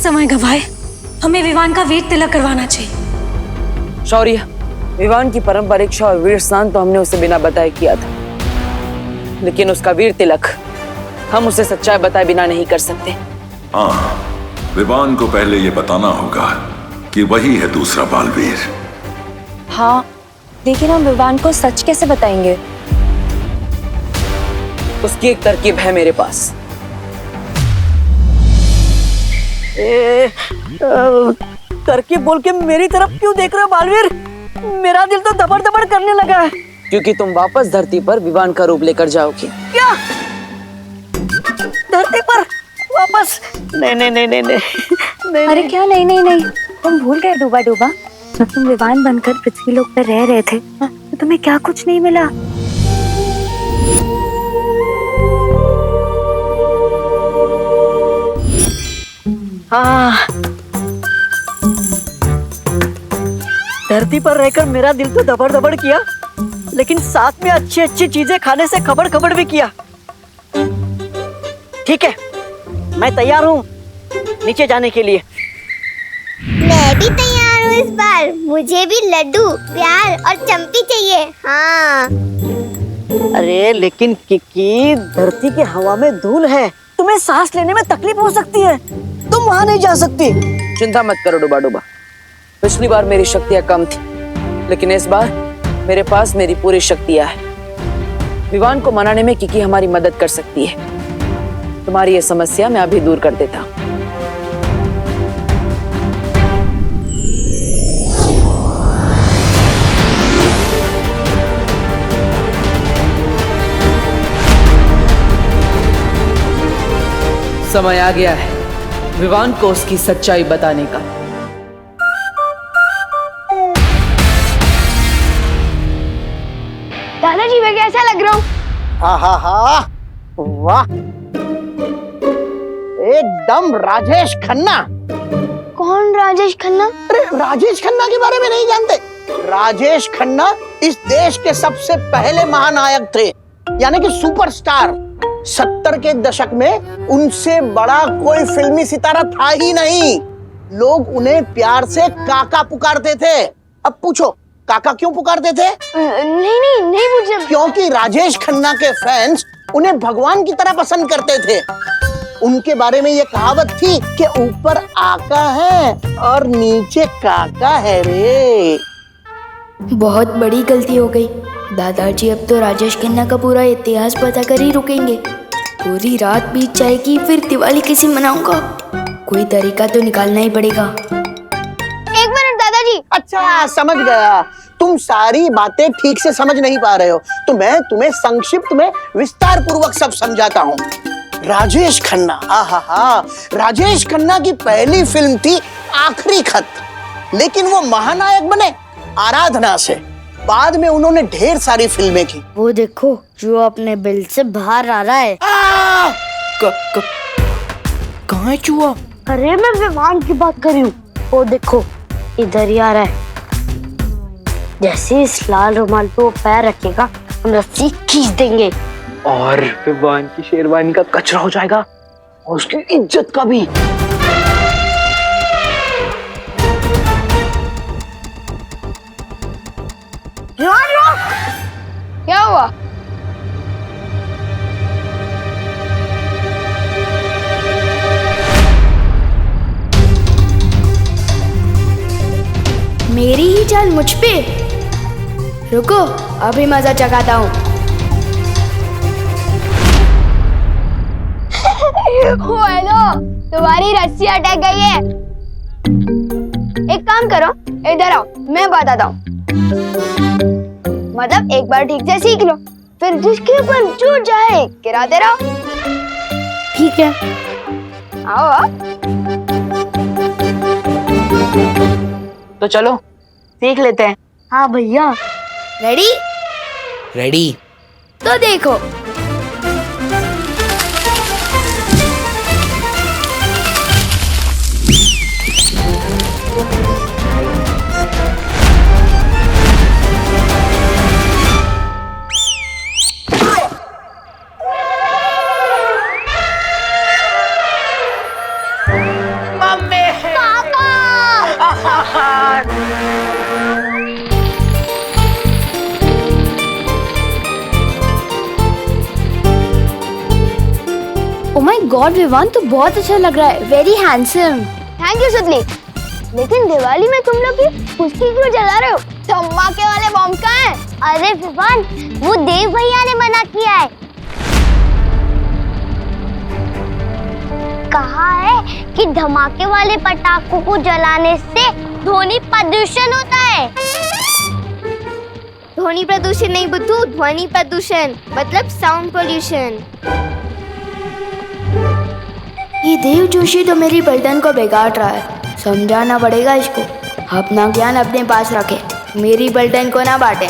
समय गवाए हमें विवान का वीर तिलक करवाना चाहिए। शौर्य, विवान की पारंपरिक और वीर स्नान तो हमने उसे बिना बताए किया था, लेकिन उसका वीर तिलक हम उसे सच्चाई बताए बिना नहीं कर सकते। हाँ, विवान को पहले ये बताना होगा कि वही है दूसरा बालवीर। हाँ, लेकिन हम विवान को सच कैसे बताएंगे? उसकी एक तरकीब है मेरे पास। तरकीब बोल के मेरी तरफ क्यों देख रहे हो बालवीर? मेरा दिल तो धबड़ धबड़ करने लगा है। क्योंकि तुम वापस धरती पर विवान का रूप लेकर जाओगे। क्या? धरती पर वापस? नहीं नहीं नहीं नहीं नहीं। अरे क्या नहीं नहीं नहीं, तुम भूल गए डूबा डूबा, जब तुम विवान बनकर पृथ्वी लोक पर रह रहे थे तो तुम्हें क्या कुछ नहीं मिला? हाँ, धरती पर रहकर मेरा दिल तो धबड़ धबड़ किया, लेकिन साथ में अच्छी अच्छी चीजें खाने से खबड़ खबड़ भी किया। ठीक है, मैं तैयार हूँ नीचे जाने के लिए। मैं भी तैयार हूँ इस बार। मुझे भी लड्डू, प्यार और चंपी चाहिए। हाँ। अरे लेकिन किकी, धरती की हवा में धूल है, तुम्हें सांस लेने में तकलीफ हो सकती है, तुम वहाँ नहीं जा सकती। चिंता मत करो डूबा डूबा, पिछली बार मेरी शक्तियां कम थी, लेकिन इस बार मेरे पास मेरी पूरी शक्तियां हैं। विवान को मनाने में किकी हमारी मदद कर सकती है। तुम्हारी ये समस्या मैं अभी दूर कर देता हूँ। समय आ गया है विवान को उसकी सच्चाई बताने का। दादाजी मैं कैसा लग रहा हूँ? हाँ हाँ हाँ, वाह, एकदम राजेश खन्ना। कौन राजेश खन्ना? अरे राजेश खन्ना के बारे में नहीं जानते? राजेश खन्ना इस देश के सबसे पहले महानायक थे, यानी कि सुपरस्टार। 70 के दशक में उनसे बड़ा कोई फिल्मी सितारा था ही नहीं। लोग उन्हें प्यार से काका पुकारते थे। अब पूछो काका क्यों पुकारते थे? नहीं पूछे। क्योंकि राजेश खन्ना के फैंस उन्हें भगवान की तरह पसंद करते थे। उनके बारे में ये कहावत थी कि ऊपर आका है और नीचे काका है रे। बहुत बड़ी गलती हो गई दादाजी। अब तो राजेश खन्ना का पूरा इतिहास पता कर ही रुकेंगे। पूरी रात बीत जाएगी, फिर दिवाली कैसे मनाऊंगा? कोई तरीका तो निकालना ही पड़ेगा। एक मिनट दादाजी। अच्छा समझ गया, तुम सारी बातें ठीक से समझ नहीं पा रहे हो, तो मैं तुम्हें संक्षिप्त में विस्तार पूर्वक सब समझाता हूँ। राजेश खन्ना, आहा, राजेश खन्ना की पहली फिल्म थी आखिरी खत, लेकिन वो महानायक बने आराधना से। बाद में उन्होंने ढेर सारी फिल्में की। वो देखो जो अपने बिल से बाहर आ रहा है। कहाँ है चूहा? अरे मैं विमान की बात कर रही हूँ। वो देखो इधर ही आ रहा है। जैसे इस लाल रुमाल पे वो पैर रखेगा हम रस्सी खींच देंगे और विवान की शेरवानी का कचरा हो जाएगा और उसकी इज्जत का भी। क्या हुआ? मेरी ही चाल मुझ पे। रुको अभी मजा चखाता हूँ। हेलो, तुम्हारी रस्सी अटक गई है। एक काम करो, इधर आओ, मैं बताता हूँ। मतलब एक बार ठीक से सीख लो, फिर जिसके ऊपर जो जाए गिराते रहो। ठीक है आओ। तो चलो सीख लेते हैं। हाँ भैया। रेडी? रेडी। तो देखो मम्मी गॉड विवान, तो बहुत अच्छा लग रहा है, वेरी हैंडसम। थैंक यू सुतली। लेकिन दिवाली में तुम लोग की फुसकी क्यों जला रहे हो? धमाके वाले बम कहाँ हैं? अरे विवान, वो देव भैया ने मना किया है। कहा है कि धमाके वाले पटाखों को जलाने से ध्वनि प्रदूषण होता है। ध्वनि प्रदूषण नहीं बुद्धू, ध्वनि प्रदूषण मतलब साउंड पोल्यूशन। ये देव जोशी तो मेरी पलटन को बिगाड़ रहा है, समझाना पड़ेगा इसको। अपना ज्ञान अपने पास रखे, मेरी पलटन को ना बांटे।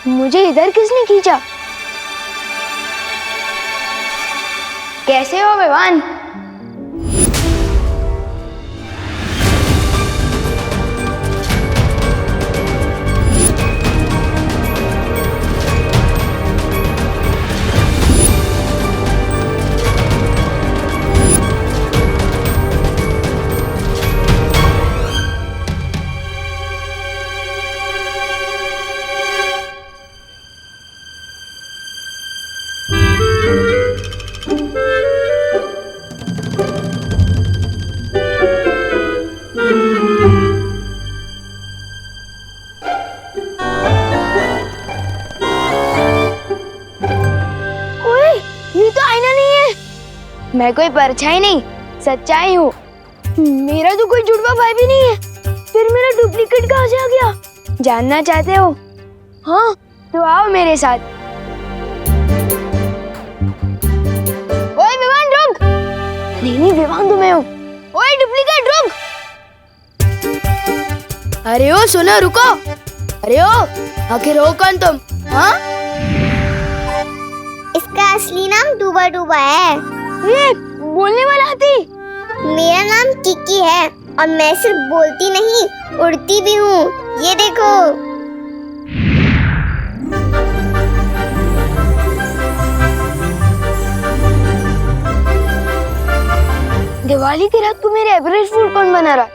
मुझे इधर किसने खींचा? कैसे हो विवान? मैं कोई परछाई नहीं, सच्चाई हूँ। मेरा तो कोई जुड़वा भाई भी नहीं है, फिर मेरा डुप्लीकेट कहाँ से आ गया? जानना चाहते हो? हाँ, तो आओ मेरे साथ। ओए विवान रुक! नहीं विवान तो मैं हूँ। ओए डुप्लीकेट रुक! अरे ओ सुनो, रुको। अरे ओ, आखिर हो कौन तुम? हाँ? इसका असली नाम डूबा डूबा है। ये बोलने वाला हाथी। मेरा नाम किकी है और मैं सिर्फ बोलती नहीं, उड़ती भी हूँ। ये देखो। दिवाली की रात को मेरे एवरेज फूड कौन बना रहा?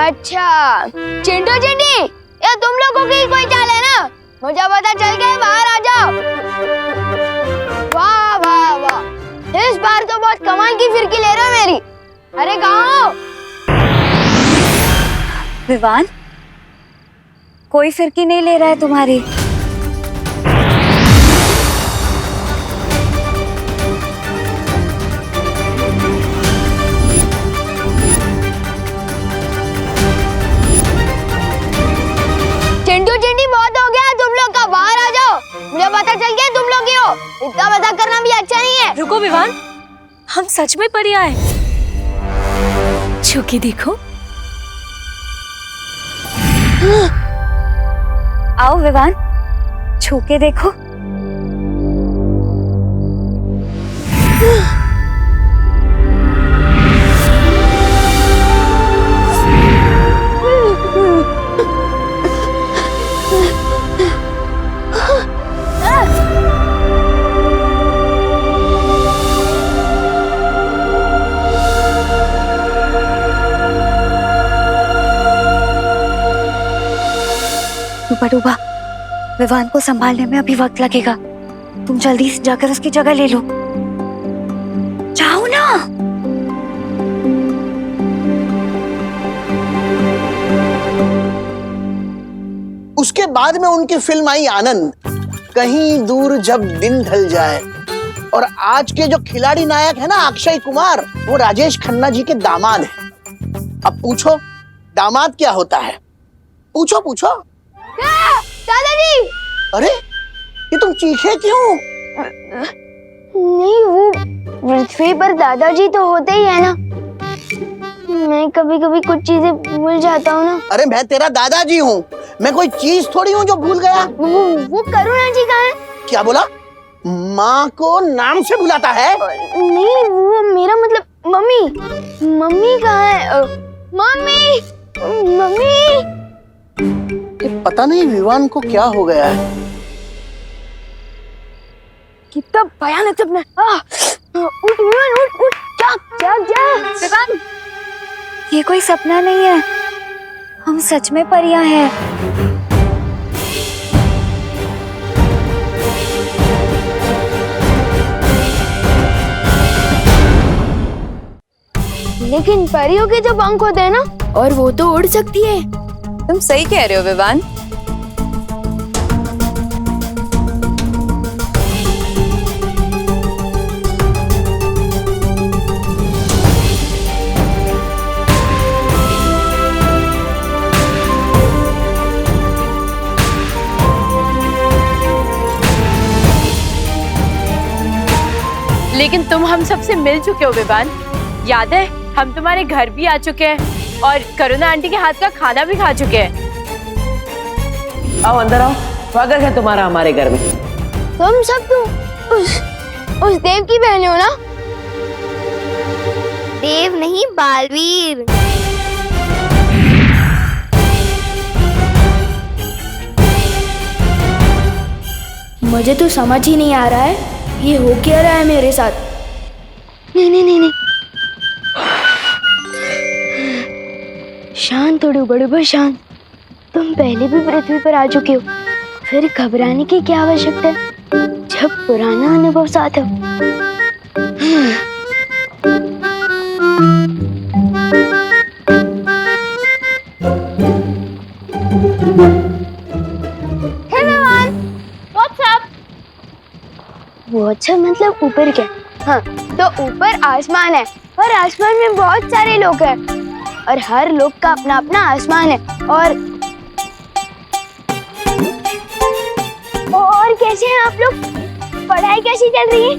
अच्छा, चिंटू चिंटी, ये तुम लोगों की कोई चाल है ना? मुझे पता चल गया, बाहर आ जाओ। वाह वाह वाह, इस बार तो बहुत कमाल की फिरकी ले रहे हो मेरी। अरे कहाँ हो? विवान, कोई फिरकी नहीं ले रहा है तुम्हारी। चिंटू चिंटी, बहुत हो गया तुम लोग का, बाहर आ जाओ। मुझे पता चल गया तुम लोग ही हो। इतना मजाक करना भी अच्छा नहीं है। रुको विवान, हम सच में परी आए। छू के देखो। आओ विवान, छू के देखो। डूबा डूबा, विवान को संभालने में अभी वक्त लगेगा। तुम जल्दी से जाकर उसकी जगह ले लो। जाओ ना। उसके बाद में उनकी फिल्म आई आनंद, कहीं दूर जब दिन ढल जाए। और आज के जो खिलाड़ी नायक है ना अक्षय कुमार, वो राजेश खन्ना जी के दामाद हैं। अब पूछो दामाद क्या होता है? पूछो पूछो। दादाजी! अरे ये तुम चीखे क्यों? नहीं, वो पृथ्वी पर दादाजी तो होते ही है ना। मैं कभी कभी कुछ चीजें भूल जाता हूँ ना। अरे मैं तेरा दादाजी हूँ, मैं कोई चीज थोड़ी हूँ जो भूल गया। वो करुणा जी कहाँ है? क्या बोला? माँ को नाम से बुलाता है? नहीं, वो मेरा मतलब मम्मी। मम्मी कहाँ है? Mummy, mummy. पता नहीं विवान को क्या हो गया है। कितना भयानक सपना। उठ विवान, उठ उठ, जाग जाग जाग। विवान, ये कोई सपना नहीं है, हम सच में परियां हैं। लेकिन परियों के जो पंख होते हैं ना, और वो तो उड़ सकती है। तुम सही कह रहे हो विवान। लेकिन तुम हम सबसे मिल चुके हो विवान। याद है हम तुम्हारे घर भी आ चुके हैं और करुणा आंटी के हाथ का खाना भी खा चुके हैं। आओ अंदर आओ, स्वागत है तुम्हारा हमारे घर में। तुम सब तो उस देव की बहन हो ना? देव नहीं, बालवीर। मुझे तो समझ ही नहीं आ रहा है ये हो क्या रहा है मेरे साथ। नहीं नहीं नहीं नहीं, शांत हो बड़े शांत। तुम पहले भी पृथ्वी पर आ चुके हो, फिर घबराने की क्या आवश्यकता है जब पुराना अनुभव साथ हो। वो अच्छा मतलब ऊपर क्या? हाँ, तो ऊपर आसमान है और आसमान में बहुत सारे लोग हैं और हर लोग का अपना अपना आसमान है। और कैसे हैं आप लोग? पढ़ाई कैसी चल रही है?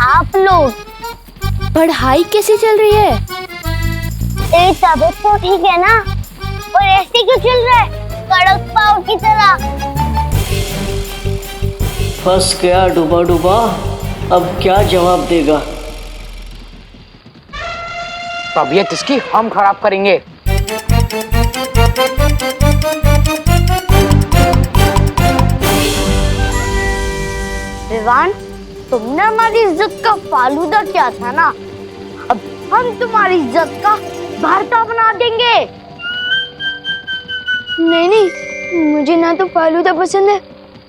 आप लोग पढ़ाई कैसी चल रही है? तबीयत तो ठीक है ना? और ऐसे क्यों चल रहा है कड़क पाव की तरह? फंस गया डूबा डूबा, अब क्या जवाब देगा? तबीयत इसकी हम खराब करेंगे। विवान, तुमने हमारी इज्जत का फालूदा किया था ना, अब हम तुम्हारी इज्जत का भरता बना देंगे। नहीं नहीं, मुझे ना तो फालूदा पसंद है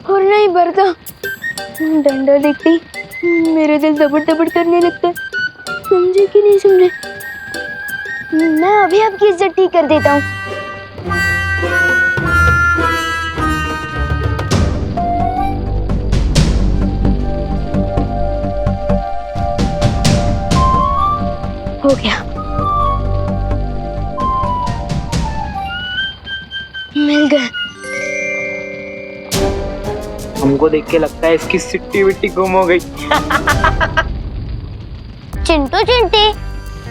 और ना ही भरता। डंडा देखती मेरे दिल दबड़ दबड़ करने लगता है। समझे कि नहीं समझे? मैं अभी आपकी इज्जत ठीक कर देता हूँ। हो गया, मिल गए। हमको देख के लगता है इसकी सिट्टी विट्टी गुम हो गई। चिंटू चिंटी,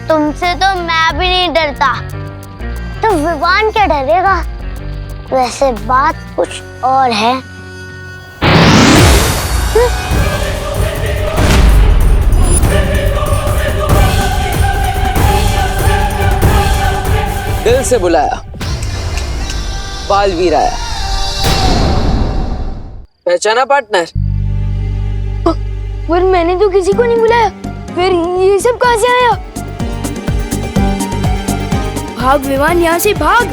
तुमसे तो मैं भी नहीं डरता, तो विवान क्या डरेगा? वैसे बात कुछ और है। दिल से बुलाया, बालवीर आया। पहचाना पार्टनर? पर मैंने तो किसी को नहीं बुलाया, फिर ये सब कहाँ से आया? भाग विमान, यहाँ से भाग।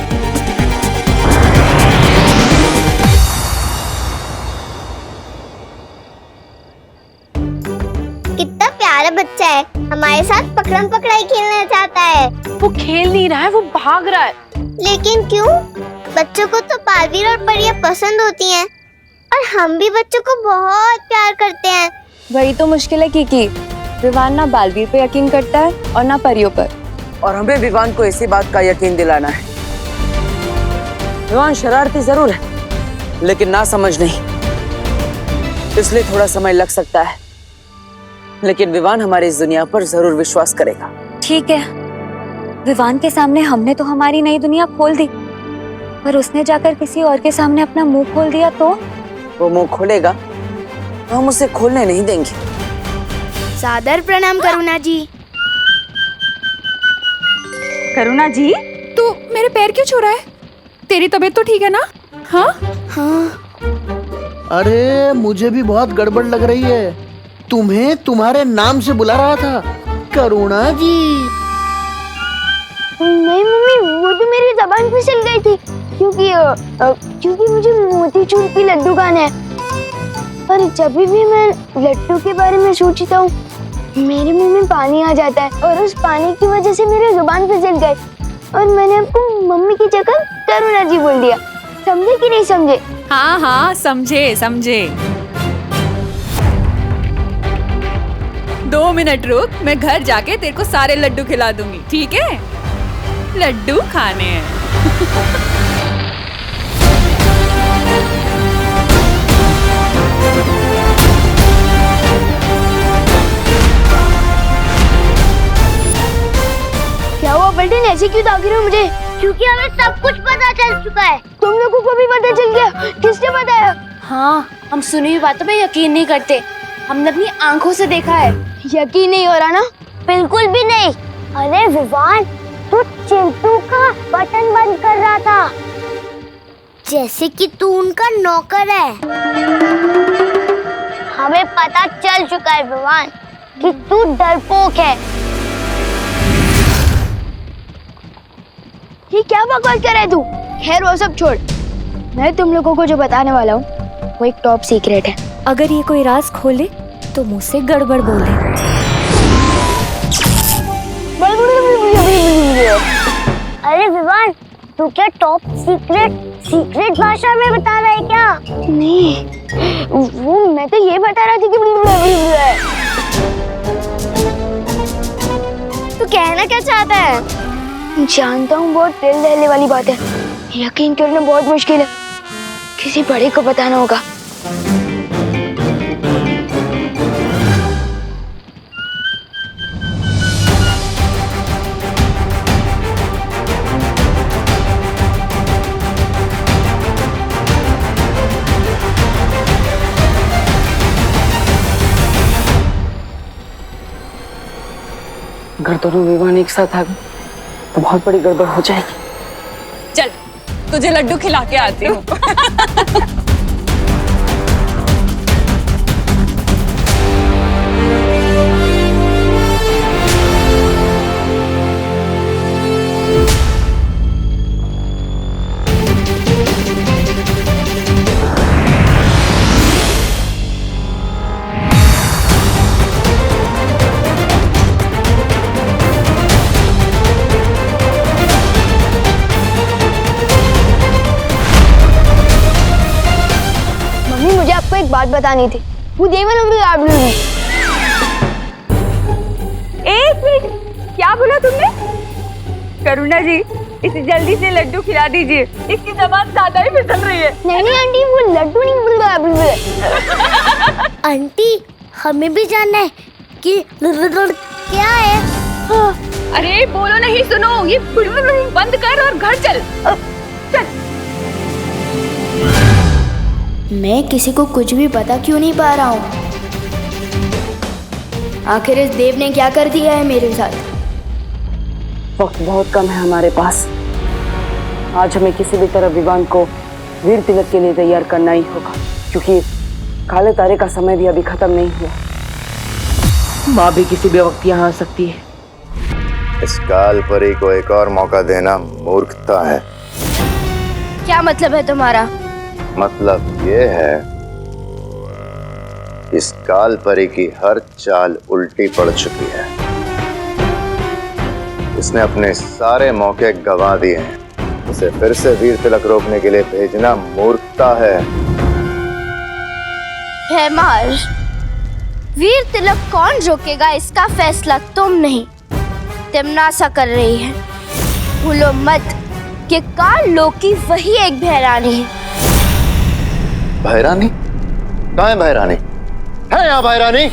कितना प्यारा बच्चा है, हमारे साथ पकड़म पकड़ाई खेलना चाहता है। वो खेल नहीं रहा है, वो भाग रहा है। लेकिन क्यों? बच्चों को तो बालवीर और परियां पसंद होती हैं और हम भी बच्चों को बहुत प्यार करते हैं। वही तो मुश्किल है कीकी। विवान ना बालवीर पे यकीन करता है और ना परियों पर। और हमें विवान को इसी बात का यकीन दिलाना है। विवान शरारती जरूर है, लेकिन ना समझ नहीं, इसलिए थोड़ा समय लग सकता है, लेकिन विवान हमारी इस दुनिया पर जरूर विश्वास करेगा। ठीक है, विवान के सामने हमने तो हमारी नई दुनिया खोल दी, पर उसने जाकर किसी और के सामने अपना मुंह खोल दिया तो? वो मुंह खोलेगा तो हम उसे खोलने नहीं देंगे। सादर प्रणाम करुणा जी। करुणा जी, तू मेरे पैर क्यों छू रहा है? तेरी तबीयत तो ठीक है ना? हाँ हाँ। अरे मुझे भी बहुत गड़बड़ लग रही है। तुम्हें तुम्हारे नाम से बुला रहा था, करुणा जी। नहीं मम्मी, वो तो मेरी जबान फिसल गई थी क्योंकि मुझे मोतीचूर की लड्डू खाना है। पर जब भी मैं लड्डू के बारे में सोचता हूँ मेरे मुंह में पानी आ जाता है और उस पानी की वजह से मेरी जुबान फिसल गई और मैंने आपको मम्मी की जगह करुणा जी बोल दिया। समझे कि नहीं समझे? हाँ हाँ, समझे समझे। 2 मिनट रुक, मैं घर जाके तेरे को सारे लड्डू खिला दूंगी, ठीक है? लड्डू खाने हैं। क्या हुआ पलटन, ऐसे क्यों ताक रहे हो मुझे? क्योंकि हमें सब कुछ पता चल चुका है। तुम लोगों को भी पता चल गया? किसने बताया? हाँ, हम सुनी हुई बातों पे यकीन नहीं करते, हमने अपनी आंखों से देखा है। यकीन नहीं हो रहा ना? बिल्कुल भी नहीं। अरे विवान, तू चिंटू का बटन बंद कर रहा था, जैसे कि तू उनका नौकर है। हमें पता चल चुका है विवान कि तू डरपोक है। ये क्या बकवास कर रहा है तू? खैर वो सब छोड़, मैं तुम लोगों को जो बताने वाला हूँ वो एक टॉप सीक्रेट है। अगर ये कोई राज खोले तो मुझसे गड़बड़ बोले। अरे विवान, तू क्या टॉप सीक्रेट भाषा में बता रहा है क्या? नहीं, वो मैं तो ये बता रहा था कि तू कहना क्या चाहता है? जानता हूँ बहुत दिल दहले वाली बात है, यकीन करना बहुत मुश्किल है, किसी बड़े को बताना होगा। अगर दोनों विवान एक साथ आ गए तो बहुत बड़ी गड़बड़ हो जाएगी। चल, तुझे लड्डू खिला के आती हूँ। एक बात बतानी थी। वो एक मिनट, क्या बोला तुमने? करुणा जी, इसे जल्दी से लड्डू खिला दीजिए, इसकी जबान ज्यादा ही फिसल रही है। नहीं आंटी, वो लड्डू नहीं। आंटी, हमें भी जानना है कि क्या है। हाँ। अरे बोलो नहीं, सुनो, ये बंद कर और घर चल। चल। मैं किसी को कुछ भी पता क्यों नहीं पा रहा हूँ? आखिर इस देव ने क्या कर दिया है मेरे साथ? वक्त बहुत कम है हमारे पास। आज हमें किसी भी तरह विवान को वीर तिलक के लिए तैयार करना ही होगा, क्योंकि काले तारे का समय भी अभी खत्म नहीं हुआ। माँ भी किसी भी वक्त यहाँ आ सकती है। इस काल परी को एक और मौका देना मूर्खता है। क्या मतलब है तुम्हारा? मतलब ये है, इस काल परी की हर चाल उल्टी पड़ चुकी है। इसने अपने सारे मौके गंवा दिए हैं। उसे फिर से वीर तिलक रोकने के लिए भेजना मूर्खता है। भैमार, वीर तिलक कौन रोकेगा इसका फैसला तुम नहीं, तिमनासा कर रही है। भूलो मत कि काल लोकी वही एक भैरानी है। भैरानी? कहाँ है भैरानी? है यहाँ भैरानी?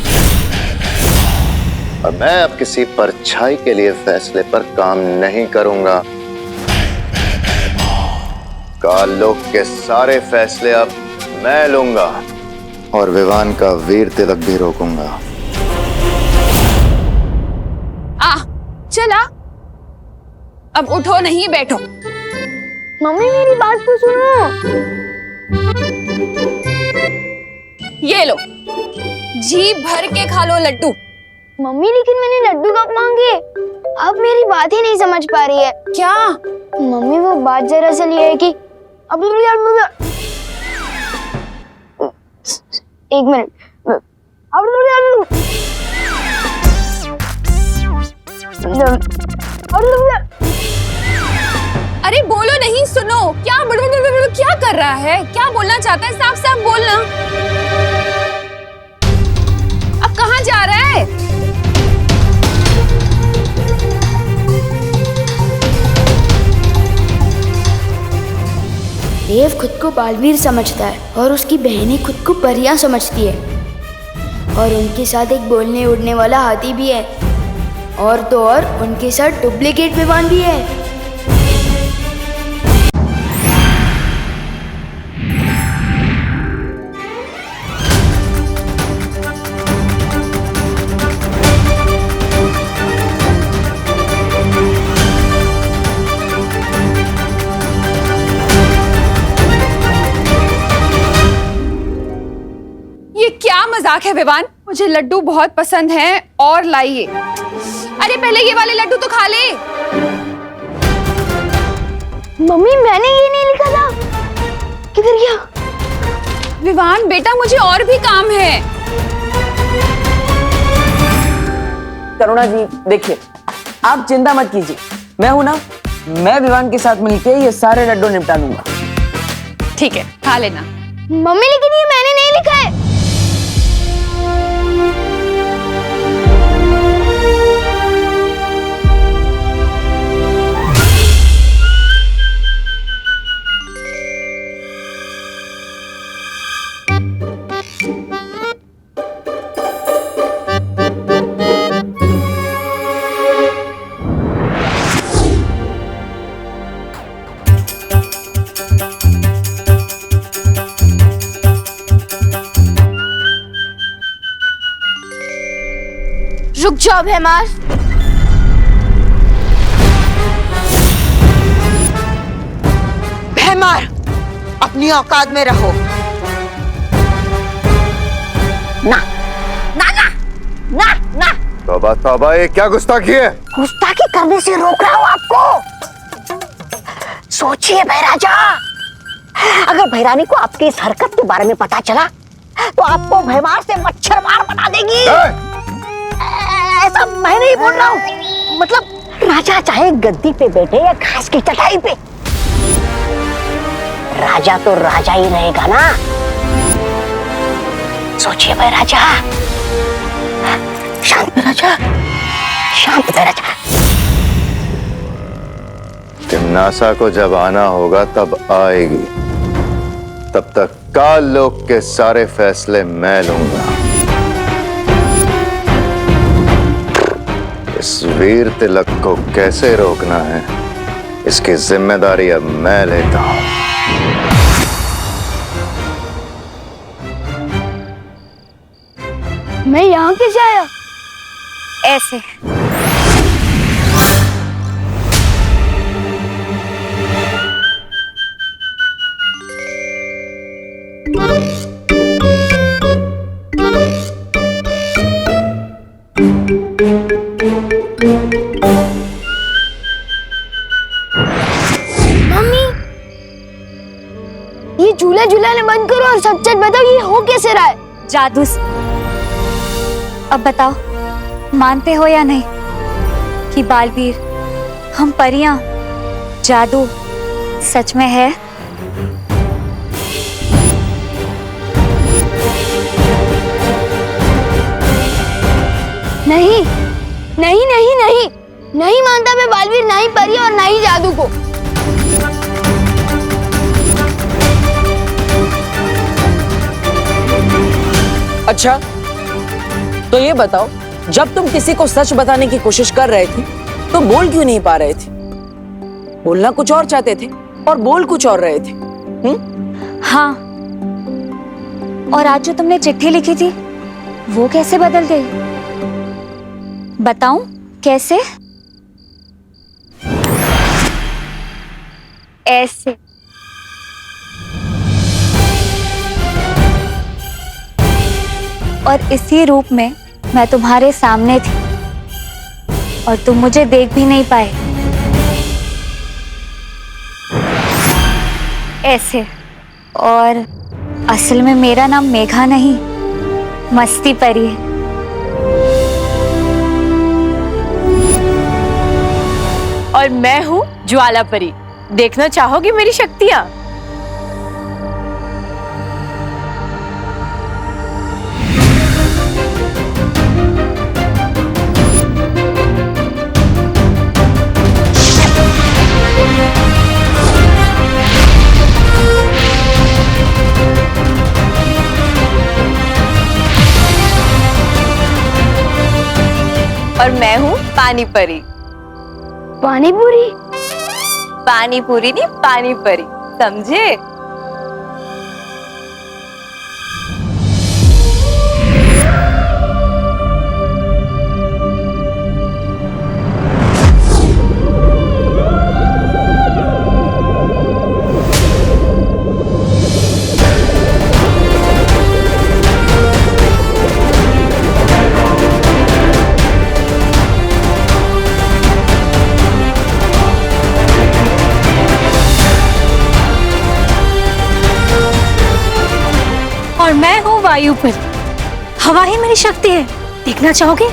और मैं अब किसी परछाई के लिए फैसले पर काम नहीं करूंगा। काललोक के सारे फैसले अब मैं लूंगा और विवान का वीर तिलक भी रोकूंगा। चला, अब उठो नहीं बैठो। मम्मी मेरी बात तो सुनो। ये लो, जी भर के खा लो लड्डू। मम्मी लेकिन मैंने लड्डू कब मांगे? अब मेरी बात ही नहीं समझ पा रही है। क्या? मम्मी वो बात दरअसल ये है कि अब एक मिनट। अरे बोलो नहीं, सुनो। क्या क्या कर रहा है? क्या बोलना चाहता है? साफ साफ बोलना। अब कहाँ जा रहा है? देव खुद को बालवीर समझता है और उसकी बहनें खुद को परियां समझती है। और उनके साथ एक बोलने उड़ने वाला हाथी भी है। और तो और उनके साथ डुप्लीकेट विमान भी है। ये क्या मजाक है विवान? मुझे लड्डू बहुत पसंद है और लाइए। अरे पहले ये वाले लड्डू तो खा ले। मम्मी मैंने ये नहीं लिखा था। किधर गया? विवान बेटा मुझे और भी काम है। करुणा जी देखिए, आप चिंता मत कीजिए, मैं हूं ना। मैं विवान के साथ मिलके ये सारे लड्डू निपटा लूंगा। ठीक है, खा लेना। मम्मी लेकिन ये मैंने नहीं लिखा है। रुक जाओ भैमार। भैमार, अपनी औकात में रहो। ना ना ना ना ना। तौबा तौबा, ये क्या गुस्ताखी है? गुस्ताखी करने से रोक रहा हूं आपको। सोचिए भैराजा, अगर भैरानी को आपकी इस हरकत के बारे में पता चला तो आपको भैमार से मच्छर मार बना देगी। ऐसा मैं नहीं बोल रहा हूँ, मतलब राजा चाहे गद्दी पे बैठे या घास की चटाई पे, राजा तो राजा ही रहेगा ना। सोचिए भैराजा। शांत भैराजा, शांत भैराजा। तिम्नासा को जब आना होगा तब आएगी। तब तक काल लोक के सारे फैसले मैं लूंगा। इस वीर तिलक को कैसे रोकना है, इसकी जिम्मेदारी अब मैं लेता हूं। मैं यहाँ कैसे आया? ऐसे। ये झूला झूलाने बंद करो और सच सच बताओ, ये हो कैसे रहा है? जादू। अब बताओ, मानते हो या नहीं कि बालवीर, हम परियां, जादू सच में है? नहीं नहीं नहीं नहीं नहीं मानता मैं बालवीर, ना ही परी और ना ही जादू को। अच्छा तो ये बताओ, जब तुम किसी को सच बताने की कोशिश कर रहे थे तो बोल क्यों नहीं पा रहे थे? बोलना कुछ और चाहते थे और बोल कुछ और रहे थे। हाँ, और आज जो तुमने चिट्ठी लिखी थी वो कैसे बदल गई? बताऊं कैसे? ऐसे। और इसी रूप में मैं तुम्हारे सामने थी और तुम मुझे देख भी नहीं पाए। ऐसे। और असल में मेरा नाम मेघा नहीं, मस्ती परी है। और मैं हूँ ज्वाला परी। देखना चाहोगी मेरी शक्तियाँ? और मैं हूँ पानी परी। पानी पूरी? पानी पूरी नहीं, पानी परी, समझे? और मैं हूँ वायु पर। हवा ही मेरी शक्ति है। देखना चाहोगे?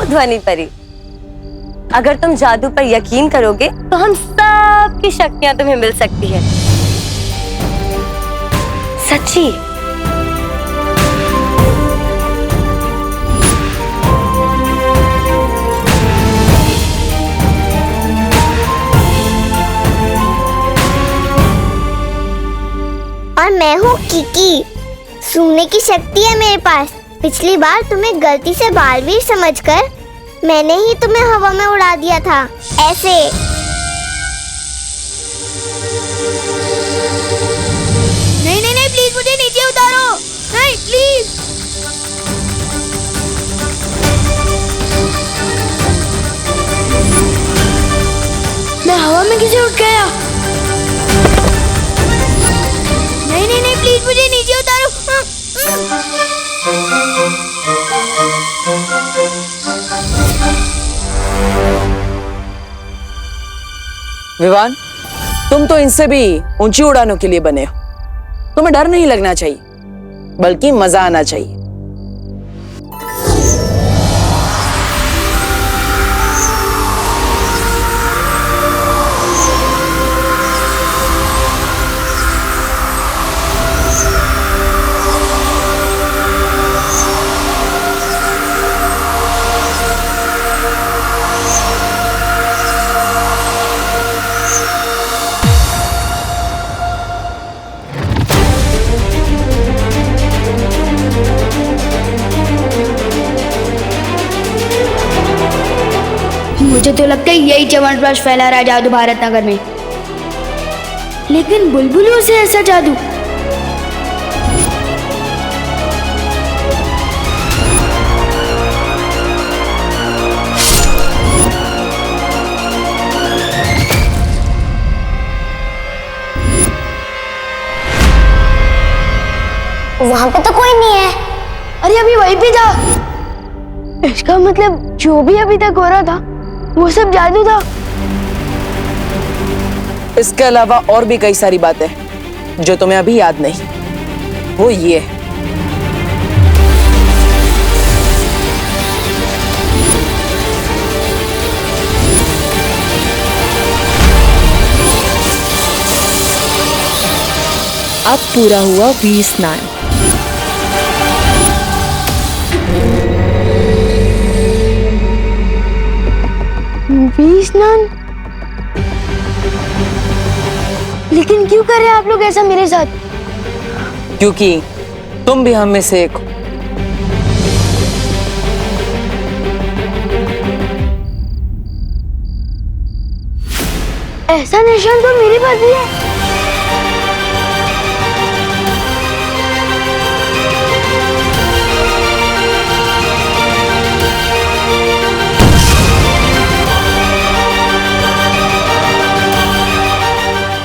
ध्वनि परी। अगर तुम जादू पर यकीन करोगे तो हम सब की शक्तियां तुम्हें मिल सकती है। सच्ची। और मैं हूँ किकी। सूंघने की शक्ति है मेरे पास। पिछली बार तुम्हें गलती से बालवीर समझकर मैंने ही तुम्हें हवा में उड़ा दिया था। ऐसे। नहीं नहीं नहीं, प्लीज मुझे नीचे उतारो। नहीं प्लीज। मैं हवा में कैसे उठ गया? नहीं नहीं नहीं, प्लीज मुझे नीचे उतारो। विवान, तुम तो इनसे भी ऊंची उड़ानों के लिए बने हो। तुम्हें डर नहीं लगना चाहिए, बल्कि मजा आना चाहिए। मुझे तो लगता है यही च्यवनप्राश फैला रहा है जादू भारत नगर में। लेकिन बुलबुलों से ऐसा जादू? वहां पे तो कोई नहीं है। अरे अभी वहीं पे था। इसका मतलब जो भी अभी तक हो रहा था वो सब जादू था। इसके अलावा और भी कई सारी बातें जो तुम्हें अभी याद नहीं। वो ये है, अब पूरा हुआ वीर स्नान। वीर स्नान? लेकिन क्यों कर रहे हैं आप लोग ऐसा मेरे साथ? क्योंकि तुम भी हम में से एक हो। ऐसा निशान तो मेरे पास भी है।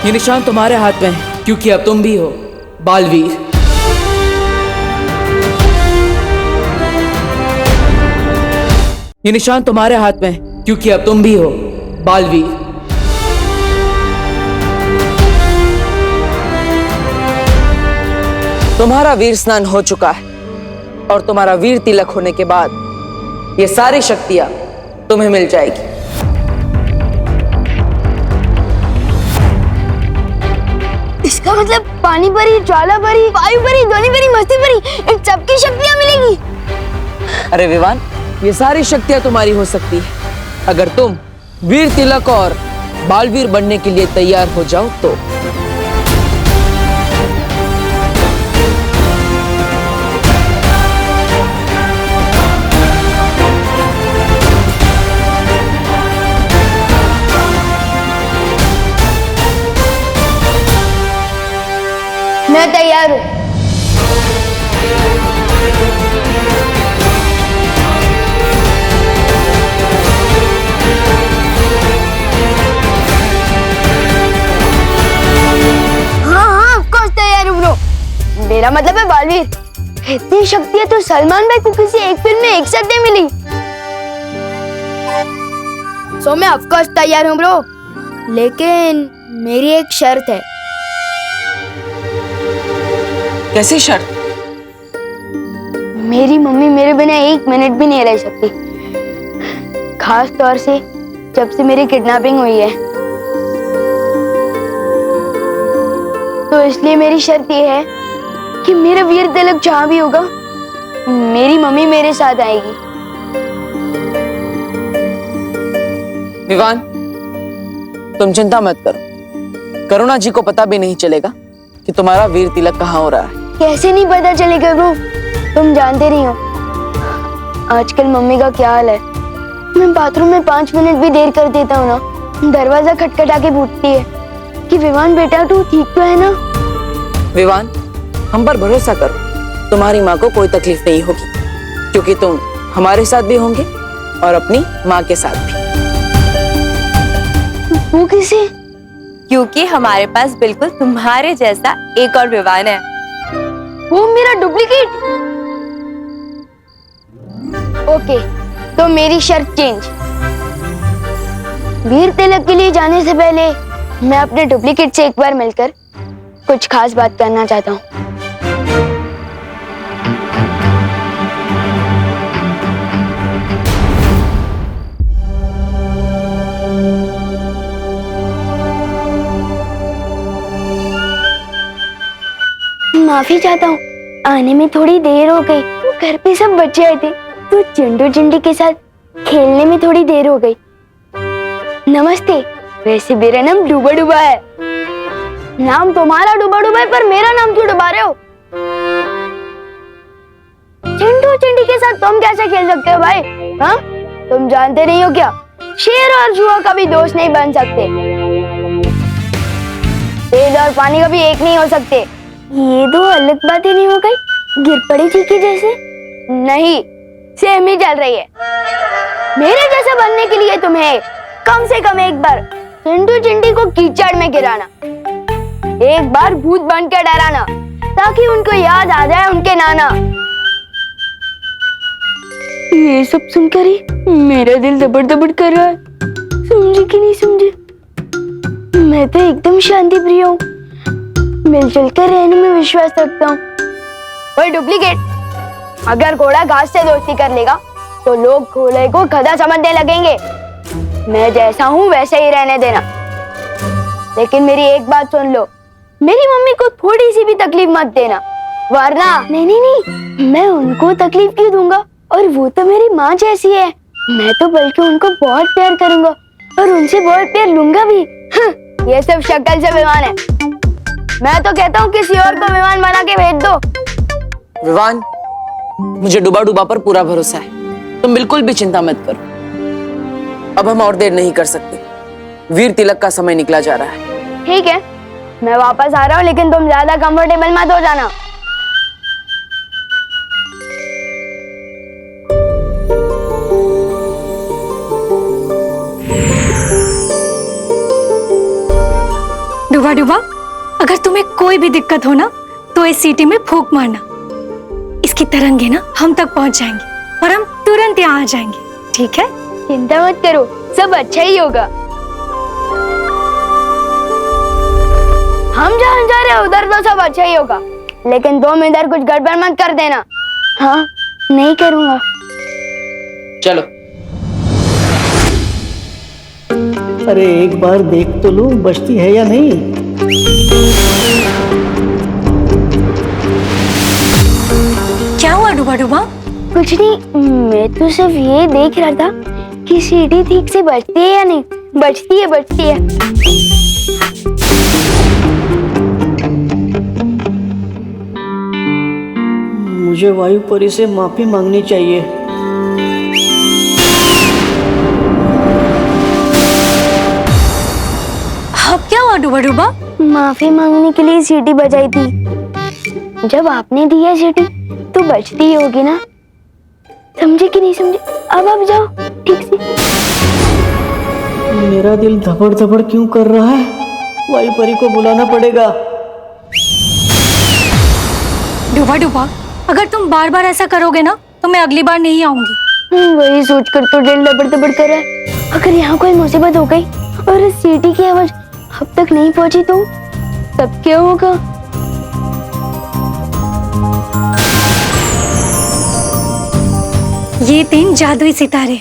ये निशान तुम्हारे हाथ में है क्योंकि अब तुम भी हो बालवीर। ये निशान तुम्हारे हाथ में है क्योंकि अब तुम भी हो बालवीर। तुम्हारा वीर स्नान हो चुका है और तुम्हारा वीर तिलक होने के बाद ये सारी शक्तियां तुम्हें मिल जाएगी। इसका मतलब पानी परी, ज्वाला परी, वायु परी, ध्वनि परी, मस्ती परी, इन सबकी शक्तियां मिलेगी। अरे विवान, ये सारी शक्तियां तुम्हारी हो सकती है अगर तुम वीर तिलक और बालवीर बनने के लिए तैयार हो जाओ तो। मैं तैयार हूँ। हाँ, ऑफ कोर्स तैयार हूँ ब्रो। मेरा मतलब है बालवीर। इतनी शक्तियाँ तो सलमान भाई को किसी एक फिल्म में एक साथ नहीं मिली। सो मैं ऑफ कोर्स तैयार हूँ ब्रो, लेकिन मेरी एक शर्त है। कैसी शर्त? मेरी मम्मी मेरे बिना एक मिनट भी नहीं रह सकती, खास तौर से जब से मेरी किडनैपिंग हुई है। तो इसलिए मेरी शर्त ये है कि मेरा वीर तिलक जहां भी होगा मेरी मम्मी मेरे साथ आएगी। विवान, तुम चिंता मत करो, करुणा जी को पता भी नहीं चलेगा कि तुम्हारा वीर तिलक कहाँ हो रहा है। कैसे नहीं पता चलेगा ब्रो? तुम जानते नहीं हो आजकल मम्मी का क्या हाल है। मैं बाथरूम में 5 मिनट भी देर कर देता हूँ ना, दरवाजा खटखटा के पूछती है कि विवान बेटा तू ठीक तो है ना। विवान, हम पर भरोसा करो, तुम्हारी माँ को कोई तकलीफ नहीं होगी क्योंकि तुम हमारे साथ भी होंगे और अपनी माँ के साथ भी। वो किसे? क्योंकि हमारे पास बिल्कुल तुम्हारे जैसा एक और विवान है। वो मेरा डुप्लीकेट? ओके, तो मेरी शर्त चेंज। वीर तिलक के लिए जाने से पहले मैं अपने डुप्लीकेट से एक बार मिलकर कुछ खास बात करना चाहता हूँ। माफी चाहता हूँ, आने में थोड़ी देर हो गई। घर पे सब बच्चे आए थे तो चिंटू चिंटी के साथ खेलने में थोड़ी देर हो गई। नमस्ते, वैसे मेरा नाम डूबा डूबा है। नाम तुम्हारा डूबा डूबा है पर मेरा नाम क्यों डुबा रहे हो? चिंटू चिंटी के साथ तुम कैसे खेल सकते हो भाई? हाँ, तुम जानते नहीं हो क्या, शेर और जुआ कभी दोस्त नहीं बन सकते, तेल और पानी कभी एक नहीं हो सकते। ये दो अलग बातें नहीं हो गई? गिर पड़ी थी कि जैसे? नहीं, सेम ही चल रही है। मेरे जैसा बनने के लिए तुम्हें कम से कम एक बार चिंटू चिंटी को कीचड़ में गिराना, एक बार भूत बन के डराना ताकि उनको याद आ जाए उनके नाना। ये सब सुनकर ही मेरा दिल दबड़ दबड़ कर रहा है। समझे कि नहीं समझे? मैं तो एकदम शांति प्रिय हूँ, मिलजुल कर रहने में विश्वास रखता हूँ। ओए डुप्लीकेट, अगर घोड़ा घास से दोस्ती कर लेगा तो लोग घोड़े को गधा समझने लगेंगे। मैं जैसा हूँ वैसे ही रहने देना। लेकिन मेरी एक बात सुन लो, मेरी मम्मी को थोड़ी सी भी तकलीफ मत देना, वरना नहीं नहीं नहीं, मैं उनको तकलीफ क्यों दूंगा? और वो तो मेरी माँ जैसी है। मैं तो बल्कि उनको बहुत प्यार करूंगा और उनसे बहुत प्यार लूंगा भी। ये सब शक्ल से बेईमान है। मैं तो कहता हूँ किसी और को विमान बना के भेज दो। विवान, मुझे डूबा डूबा पर पूरा भरोसा है, तुम बिल्कुल भी चिंता मत करो। अब हम और देर नहीं कर सकते, वीर तिलक का समय निकला जा रहा है। ठीक है, मैं वापस आ रहा हूँ, लेकिन तुम ज्यादा कंफर्टेबल मत हो जाना। डूबा डूबा, अगर तुम्हें कोई भी दिक्कत हो ना तो इस सीटी में फूंक मारना, इसकी तरंगे ना हम तक पहुंच जाएंगी और हम तुरंत यहाँ आ जाएंगे, ठीक है? चिंता मत करो, सब अच्छा ही होगा। हम जहाँ जा रहे हैं उधर तो सब अच्छा ही होगा, लेकिन तुम इधर कुछ गड़बड़ मत कर देना। हाँ, नहीं करूँगा। चलो। अरे एक बार देख तो लूं बचती है या नहीं। क्या हुआ डूबा डूबा? कुछ नहीं, मैं तो सिर्फ ये देख रहा था कि सीढ़ी ठीक से बचती है या नहीं। बचती है, बचती है। मुझे वायु परी से माफी मांगनी चाहिए। अब क्या हुआ डूबा डूबा? माफी मांगने के लिए सीटी बजाई थी। जब आपने दी है सीटी तो बचती ही होगी ना। समझे कि नहीं समझे? अब आप जाओ ठीक से। मेरा दिल धपड़ धपड़ क्यों कर रहा है? वायु परी को बुलाना पड़ेगा। डूबा डूबा, अगर तुम बार बार ऐसा करोगे ना तो मैं अगली बार नहीं आऊंगी। वही सोचकर तो दिल लबड़ तबड़ कर रहा है। अगर यहाँ कोई मुसीबत हो गई और इस सीटी की आवाज अब तक नहीं पहुंची तो तब क्या होगा? ये 3 जादुई सितारे,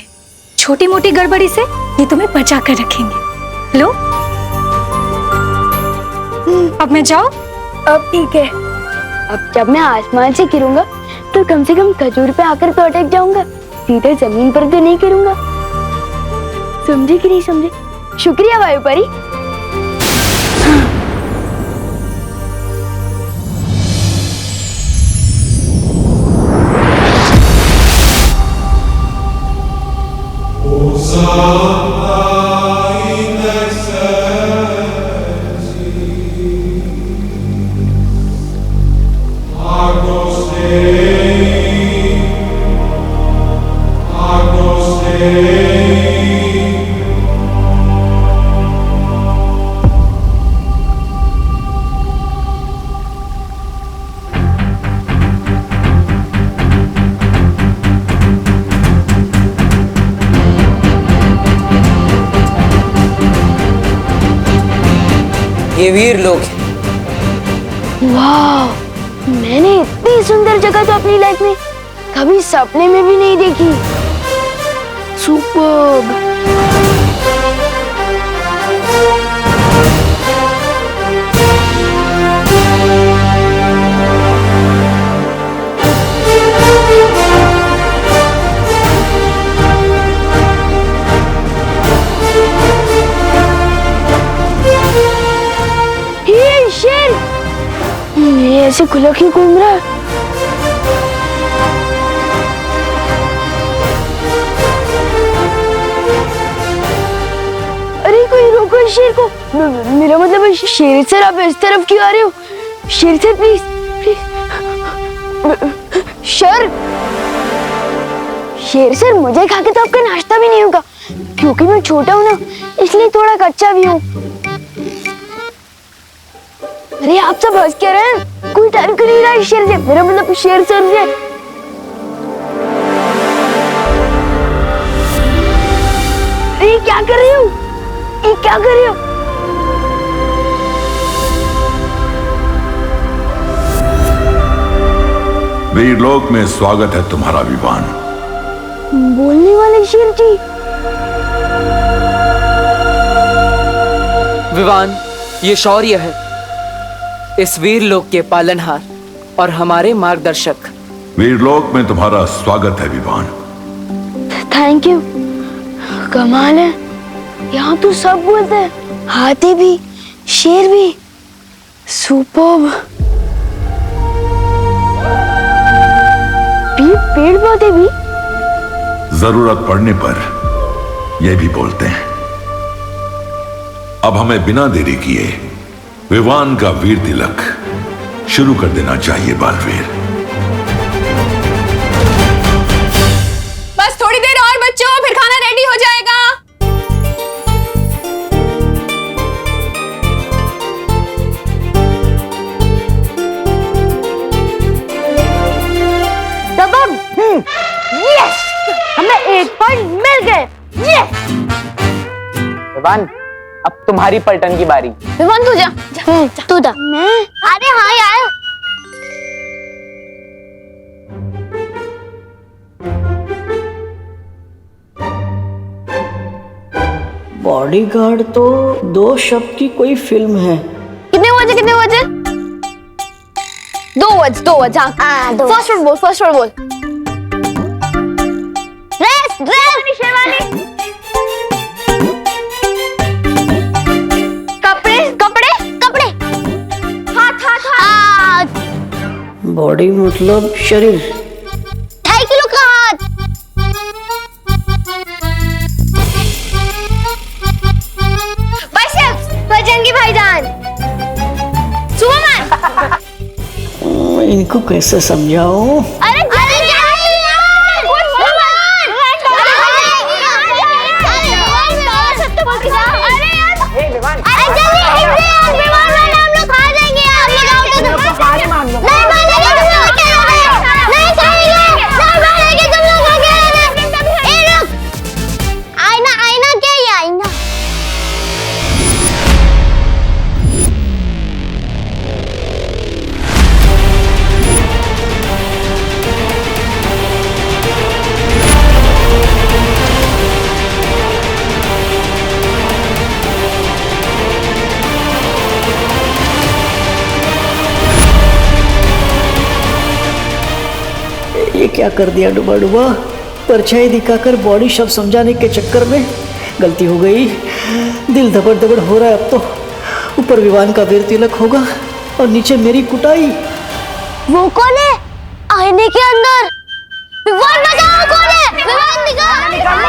छोटी मोटी गड़बड़ी से ये तुम्हें बचा कर रखेंगे। लो, अब मैं जाऊं? अब ठीक है। अब जब मैं आसमान से गिरूंगा तो कम से कम खजूर पे आकर तो अटक जाऊंगा, सीधे जमीन पर तो नहीं गिरूंगा। समझे कि नहीं समझे? शुक्रिया वायु परी। ये वीर लोग हैं। वाह, मैंने इतनी सुंदर जगह तो अपनी लाइफ में कभी सपने में भी नहीं देखी। सुपर्ब। ये ऐसे खुला क्यों घूम रहा है? अरे कोई रोको इस शेर को। मेरा मतलब शेर सर, आप इस तरफ क्यों आ रहे हो? शेर सर प्लीज प्लीज। शेर सर, मुझे खा के तो आपका नाश्ता भी नहीं होगा, क्योंकि मैं छोटा हूँ ना, इसलिए थोड़ा कच्चा भी हूँ। अरे आप सब हंस क्या रहे हैं? कोई डर क्यों नहीं रहा है शेर से? मेरा मतलब शेर सर से। ये क्या कर रही हो? ये क्या कर रही हो? वीरलोक में स्वागत है तुम्हारा विवान। बोलने वाले शेर जी। विवान, ये शौर्य है, इस वीर लोक के पालनहार और हमारे मार्गदर्शक। वीरलोक में तुम्हारा स्वागत है विवान। Thank you. कमाल है, यहाँ तो सब बोलते हैं, हाथी भी, शेर भी, सुपर्ब। पेड़ पौधे भी जरूरत पड़ने पर यह भी बोलते हैं। अब हमें बिना देरी किए विवान का वीर तिलक शुरू कर देना चाहिए बालवीर। बस थोड़ी देर और बच्चों, फिर खाना रेडी हो जाएगा। यस, हमें 1 पॉइंट मिल गए। यस। विवान, अब तुम्हारी पलटन की बारी। विवान तू जा, तू दा। मैं? अरे हाँ यार। बॉडीगार्ड तो 2 शब्द की कोई फिल्म है। कितने बजे 2 वर्ड्स। हाँ, फर्स्ट वर्ड बोल। ड्रेस शेरवानी। कपड़े। हाथ। बॉडी मतलब शरीर। 2.5 किलो का हाथ। बजरंगी भाईजान। सुपरमैन। इनको कैसे समझाऊं? अरे ये क्या कर दिया डुबा डुबा? परछाई दिखाकर बॉडी शब्द समझाने के चक्कर में गलती हो गई। दिल धबड़ धबड़ हो रहा है अब तो। ऊपर विवान का वीर तिलक होगा और नीचे मेरी कुटाई। वो कौन है आईने के अंदर? विवान बताओ कौन है? विवान दिखा,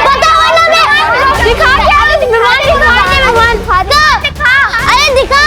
बताओ ना। मैं दिखा क्या? विवान दिखा। अरे दिखा।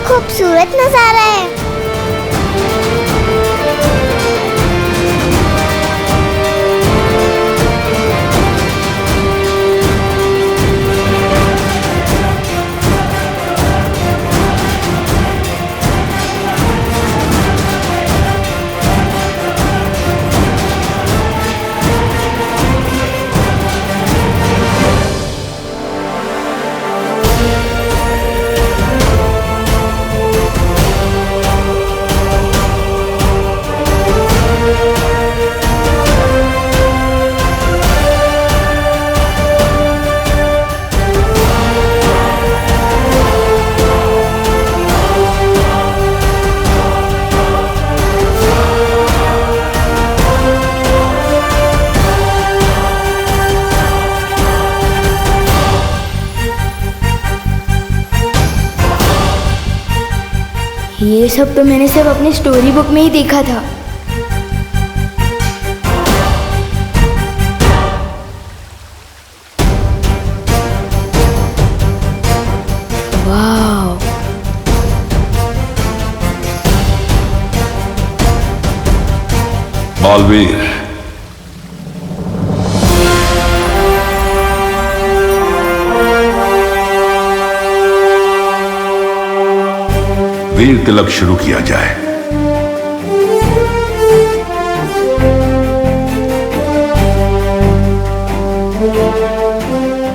खूबसूरत नजारा है। ये सब तो मैंने सब अपने स्टोरी बुक में ही देखा था। वाह, बालवीर, वीर तिलक शुरू किया जाए।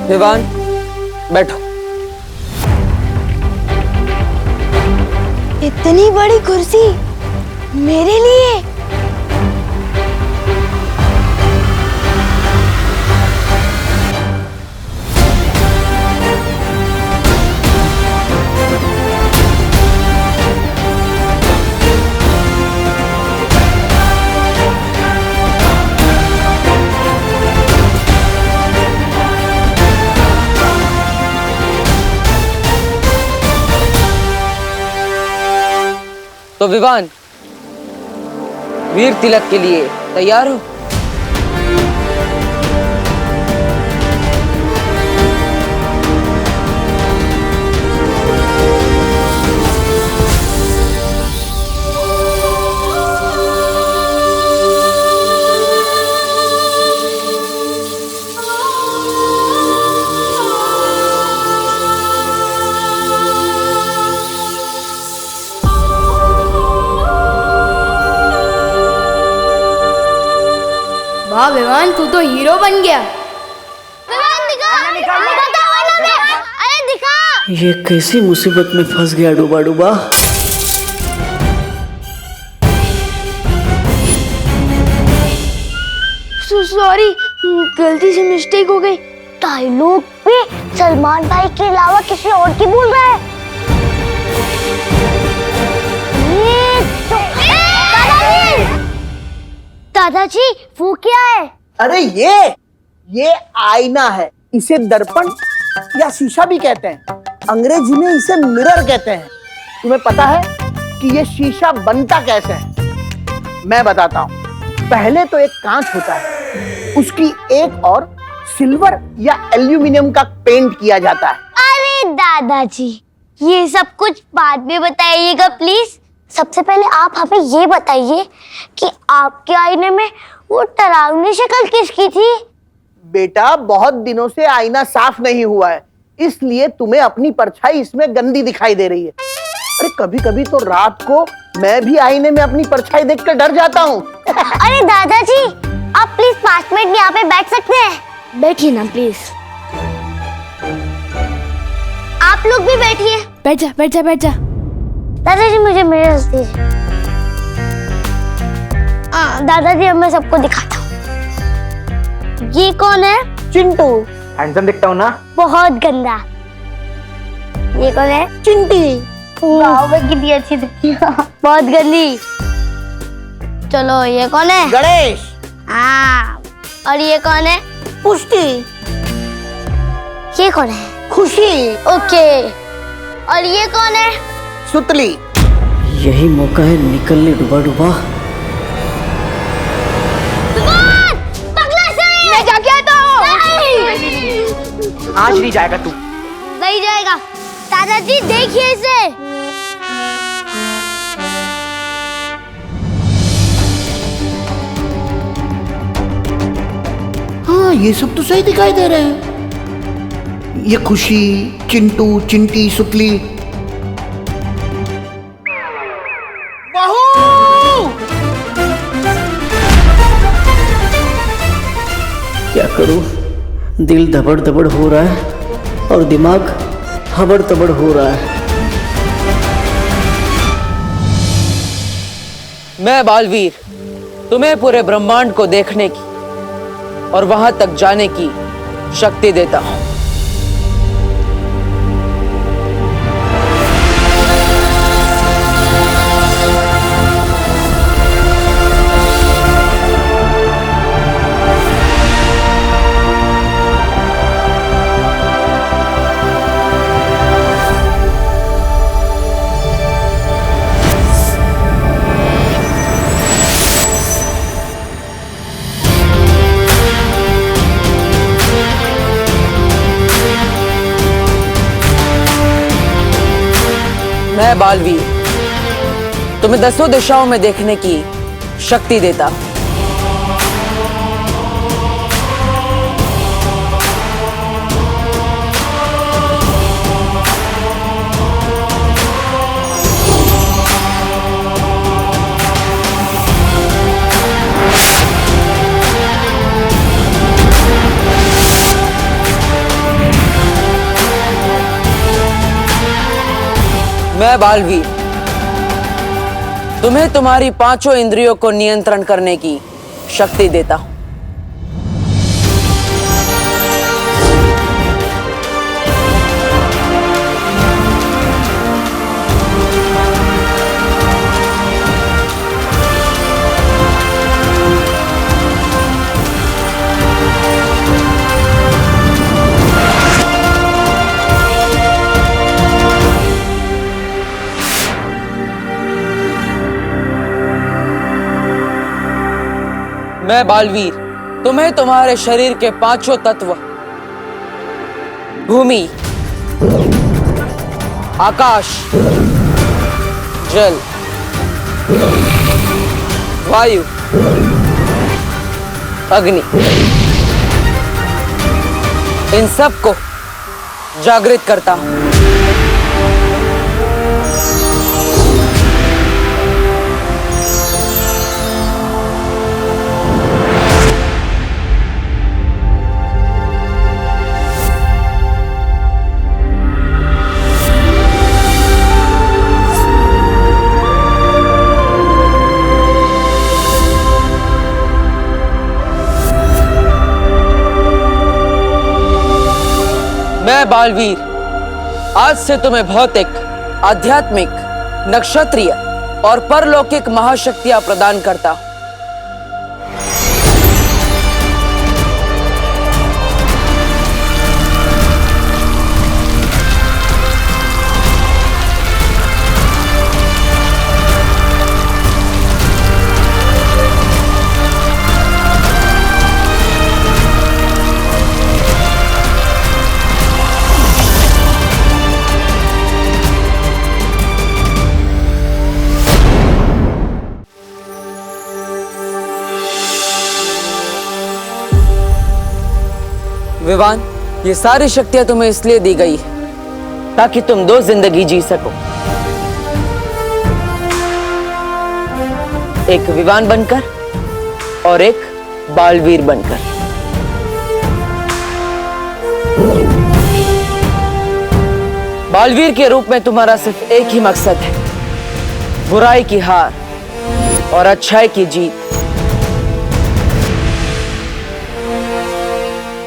विवान, बैठो। इतनी बड़ी कुर्सी मेरे लिए? तो विवान, वीर तिलक के लिए तैयार हो? वाह विवान, तू तो हीरो बन गया। अरे दिखा। ये कैसी मुसीबत में फंस गया डूबा डूबा। सॉरी, गलती से मिस्टेक हो गई। डायलॉग पे सलमान भाई के अलावा किसी और की बोल रहा है। दादाजी, वो क्या है? अरे ये आईना है। इसे दर्पण या शीशा भी कहते हैं। अंग्रेजी में इसे मिरर कहते हैं। तुम्हें पता है कि ये शीशा बनता कैसे है? मैं बताता हूँ। पहले तो एक कांच होता है, उसकी एक और सिल्वर या एल्यूमिनियम का पेंट किया जाता है। अरे दादाजी, ये सब कुछ बाद में बताइएगा प्लीज। सबसे पहले आप हमें ये बताइए कि आपके आईने में वो डरावनी शक्ल किसकी थी? बेटा, बहुत दिनों से आईना साफ नहीं हुआ है, इसलिए तुम्हें अपनी परछाई इसमें गंदी दिखाई दे रही है। अरे कभी कभी तो रात को मैं भी आईने में अपनी परछाई देखकर डर जाता हूँ। अरे दादाजी, आप प्लीज 5 मिनट यहाँ पे बैठ सकते हैं? बैठिए ना प्लीज। आप लोग भी बैठिए। बैठ जा बैठ जा बैठ जा। दादाजी, मुझे मिरर दीजिए। दादाजी, अब मैं सबको दिखाता हूँ। ये कौन है? चिंटू। हैंडसम दिखता हूँ ना? बहुत गंदा। ये कौन है? चिंटी। वाह, कितनी अच्छी दिखती है। बहुत गंदी। चलो, ये कौन है? गणेश। हाँ। और ये कौन है? पुष्टि। ये कौन है? खुशी। ओके। और ये कौन है? सुतली। यही मौका है निकलने डूबा डूबा। मैं जाके आता हूँ। आज नहीं जाएगा तू। नहीं जाएगा। दादाजी, देखिए इसे। हाँ, ये सब तो सही दिखाई दे रहे हैं। ये खुशी, चिंटू, चिंटी, सुतली। क्या करूं? दिल धबड़ धबड़ हो रहा है और दिमाग हबड़ तबड़ हो रहा है। मैं बालवीर तुम्हें पूरे ब्रह्मांड को देखने की और वहां तक जाने की शक्ति देता हूं। मैं बालवीर तुम्हें 10 दिशाओं में देखने की शक्ति देता। मैं बालवीर तुम्हें तुम्हारी 5 इंद्रियों को नियंत्रण करने की शक्ति देता हूं। मैं बालवीर तुम्हें तुम्हारे शरीर के 5 तत्व भूमि, आकाश, जल, वायु, अग्नि, इन सब को जागृत करता हूं। मैं बालवीर आज से तुम्हें भौतिक, आध्यात्मिक, नक्षत्रीय और परलौकिक महाशक्तियां प्रदान करता हूं। विवान, ये सारी शक्तियां तुम्हें इसलिए दी गई है ताकि तुम 2 जिंदगी जी सको, एक विवान बनकर और एक बालवीर बनकर। बालवीर के रूप में तुम्हारा सिर्फ एक ही मकसद है, बुराई की हार और अच्छाई की जीत।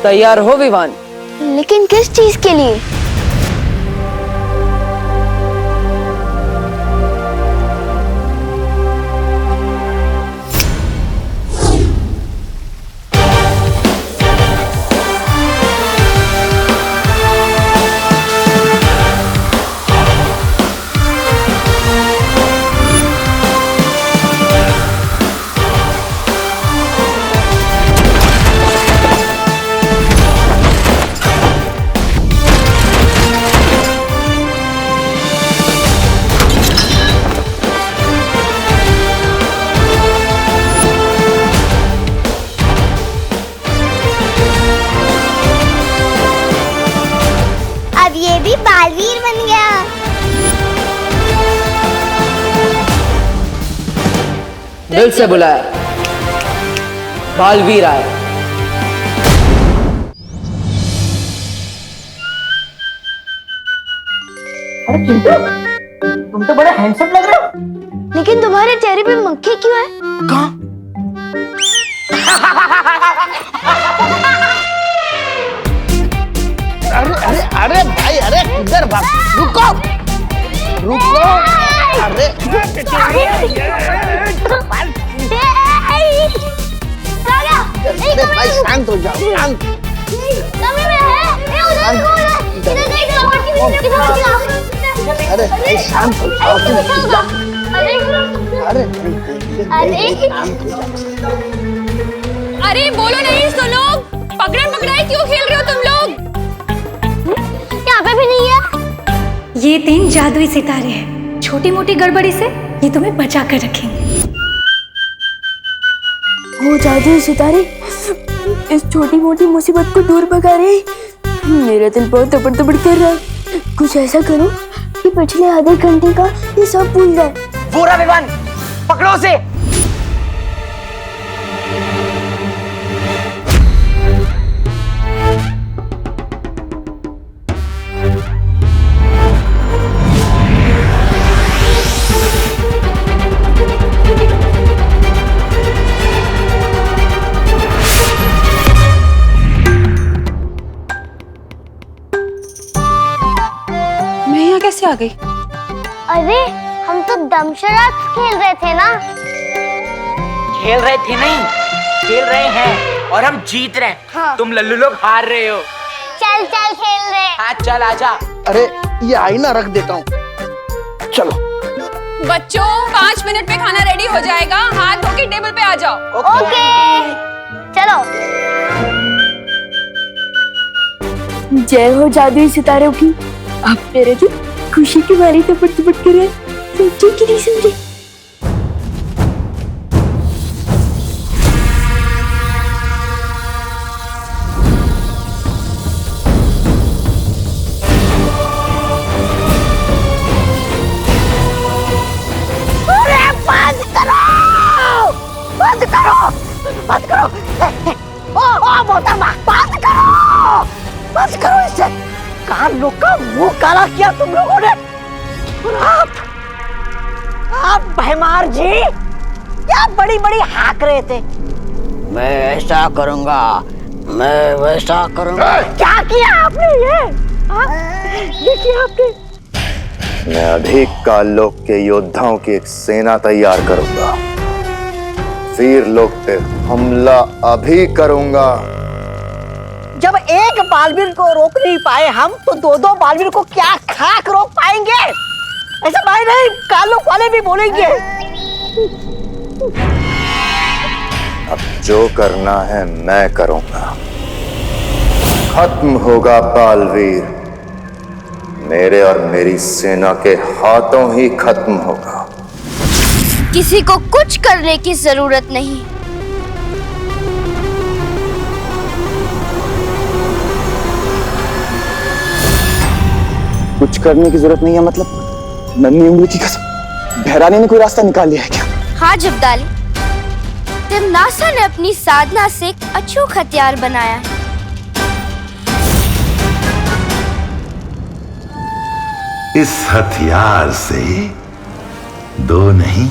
तैयार हो विवान? लेकिन किस चीज के लिए? बालवीर बन गया। दिल से बुलाया, बालवीर आया। अरे चिंटू, तुम तो बड़े हैंडसम लग रहे हो। लेकिन तुम्हारे चेहरे पे मक्खी क्यों है? कहाँ? अरे अरे अरे भाई, अरे इधर भाग, रुको रुको। अरे अरे भाई शांत हो जाओ, शांत। अरे भाई शांत हो जाओ, अरे शांत हो जाओ। अरे बोलो नहीं, सुनो, पकड़न पकड़ाई क्यों खेल रहे हो तुम लोग? यहाँ पे भी नहीं है। ये 3 जादुई सितारे हैं, छोटी मोटी गड़बड़ी से ये तुम्हें बचा कर रखेंगे। वो जादू सितारे इस छोटी मोटी मुसीबत को दूर भगा रहे। मेरा दिल बहुत तपड़ तपड़ कर रहा है। कुछ ऐसा करो कि पिछले आधे घंटे का ये सब भूल जाए। पूरा विवान पकड़ो उसे। मैं यहाँ कैसे आ गई? अरे हम तो दमशराज खेल रहे थे ना। खेल रहे थे नहीं, खेल रहे हैं और हम जीत रहे हैं। हाँ। तुम लल्लू लोग हार रहे हो। चल चल खेल रहे। हाँ चल आजा। अरे ये आईना रख देता हूँ, चलो। बच्चों 5 मिनट में खाना रेडी हो जाएगा, हाथ धो के टेबल पे आ जाओ। ओके चलो। जय हो जादुई सितारों की। अब मेरे दिल खुशी की मारी तपड़ तपड़ कर रहे। सोचो कि नहीं समझे। अरे बंद करो, बंद करो, बंद करो। ओ मोहतरमा, बंद करो, बंद करो इसे। कान लोग का मुंह काला किया तुम लोगों ने। और आप भैमार जी क्या बड़ी बड़ी हाक रहे थे। मैं ऐसा करूंगा, मैं वैसा करूंगा। क्या किया आपने ये किया आपने। मैं अभी काललोक के योद्धाओं की एक सेना तैयार करूंगा। वीर लोक पे हमला अभी करूंगा। जब एक बालवीर को रोक नहीं पाए हम, तो दो बालवीर को क्या खाक रोक पाएंगे। ऐसा भाई नहीं, कालोक वाले भी बोलेंगे। अब जो करना है मैं करूंगा। खत्म होगा बालवीर, मेरे और मेरी सेना के हाथों ही खत्म होगा। किसी को कुछ करने की जरूरत नहीं। कुछ करने की जरूरत नहीं है मतलब? नन्ही उंगली की कसम, भैरानी ने कोई रास्ता निकाल लिया है क्या? हाँ जब्दाली, तिमनासा ने अपनी साधना से एक अचूक हथियार बनाया है। इस हथियार से 2 नहीं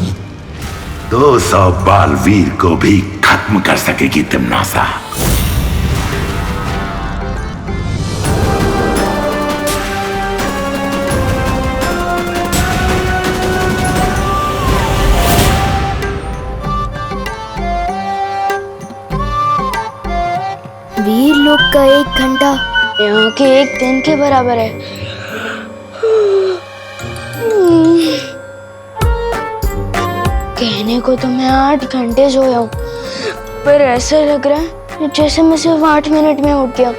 200 बालवीर को भी खत्म कर सकेगी तिमनासा। वीर लोक का 1 घंटा यहाँ के 1 दिन के बराबर है। कहने को तो मैं 8 घंटे सोया हूँ, पर ऐसा लग रहा है जैसे मैं सिर्फ 8 मिनट में उठ गया।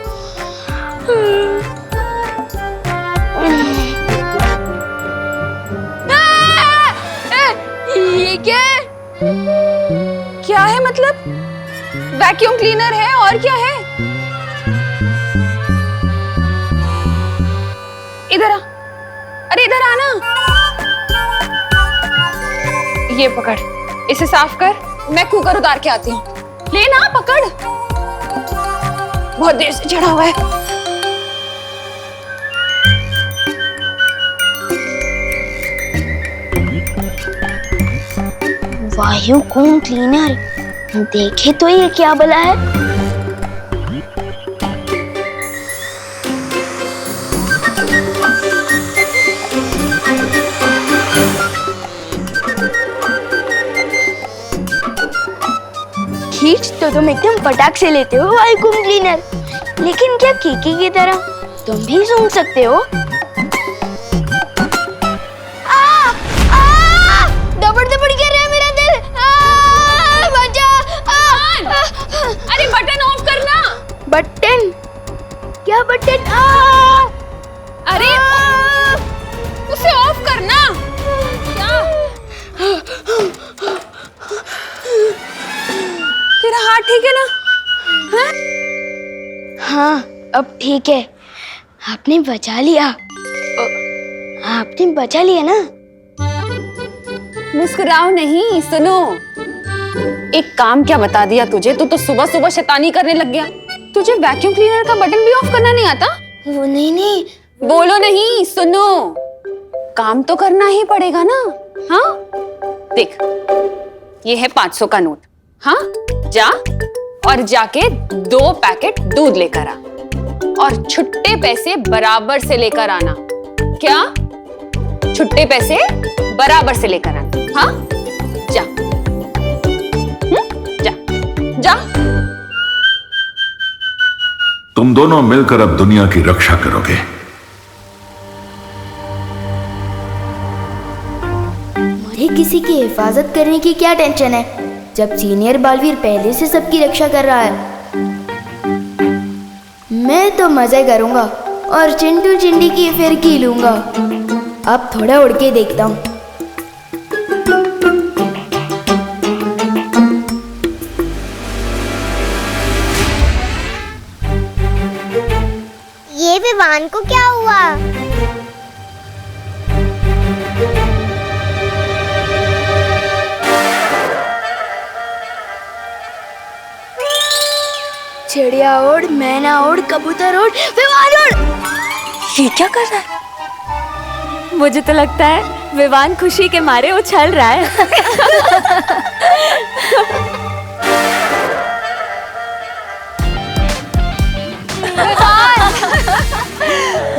ये क्या है मतलब? वैक्यूम क्लीनर है और क्या है? इधर आ, अरे इधर आना। ये पकड़, इसे साफ कर, मैं कुकर उतार के आती हूँ। लेना, पकड़, बहुत देर से चढ़ा हुआ है। वायुकुम क्लीनर, देखे तो ये क्या भला है। खींच तो तुम एकदम फटाक से लेते हो वायुकुम क्लीनर, लेकिन क्या कीकी की तरह तुम भी सूंघ सकते हो। दबड़ दबड़ कर रहा है मेरा दिल। बचा। अरे बटन ऑफ करना। बटन? क्या बटन? अरे उसे ऑफ करना। हाँ अब ठीक है। आपने बचा लिया। आपने बचा लिया ना। मुस्कुराओ नहीं, सुनो। एक काम क्या बता दिया तुझे? तू तो सुबह सुबह शैतानी करने लग गया। तुझे वैक्यूम क्लीनर का बटन भी ऑफ करना नहीं आता? वो नहीं। बोलो नहीं, सुनो। काम तो करना ही पड़ेगा ना। हाँ देख, ये है 500 का नोट। हाँ जा और जाके 2 पैकेट दूध लेकर आ और छुट्टे पैसे बराबर से लेकर आना। क्या? छुट्टे पैसे बराबर से लेकर आना। हाँ जा। जा जा। तुम दोनों मिलकर अब दुनिया की रक्षा करोगे। मुझे किसी की हिफाजत करने की क्या टेंशन है जब सीनियर बालवीर पहले से सबकी रक्षा कर रहा है। मैं तो मजे करूंगा और चिंटू चिंडी की फिरकी लूंगा। अब थोड़ा उड़ के देखता हूँ। ये विवान को क्या हुआ? चिड़िया उड़, मैना उड़, कबूतर उड़, विवान उड़। ये क्या कर रहा है? मुझे तो लगता है विवान खुशी के मारे उछल रहा है।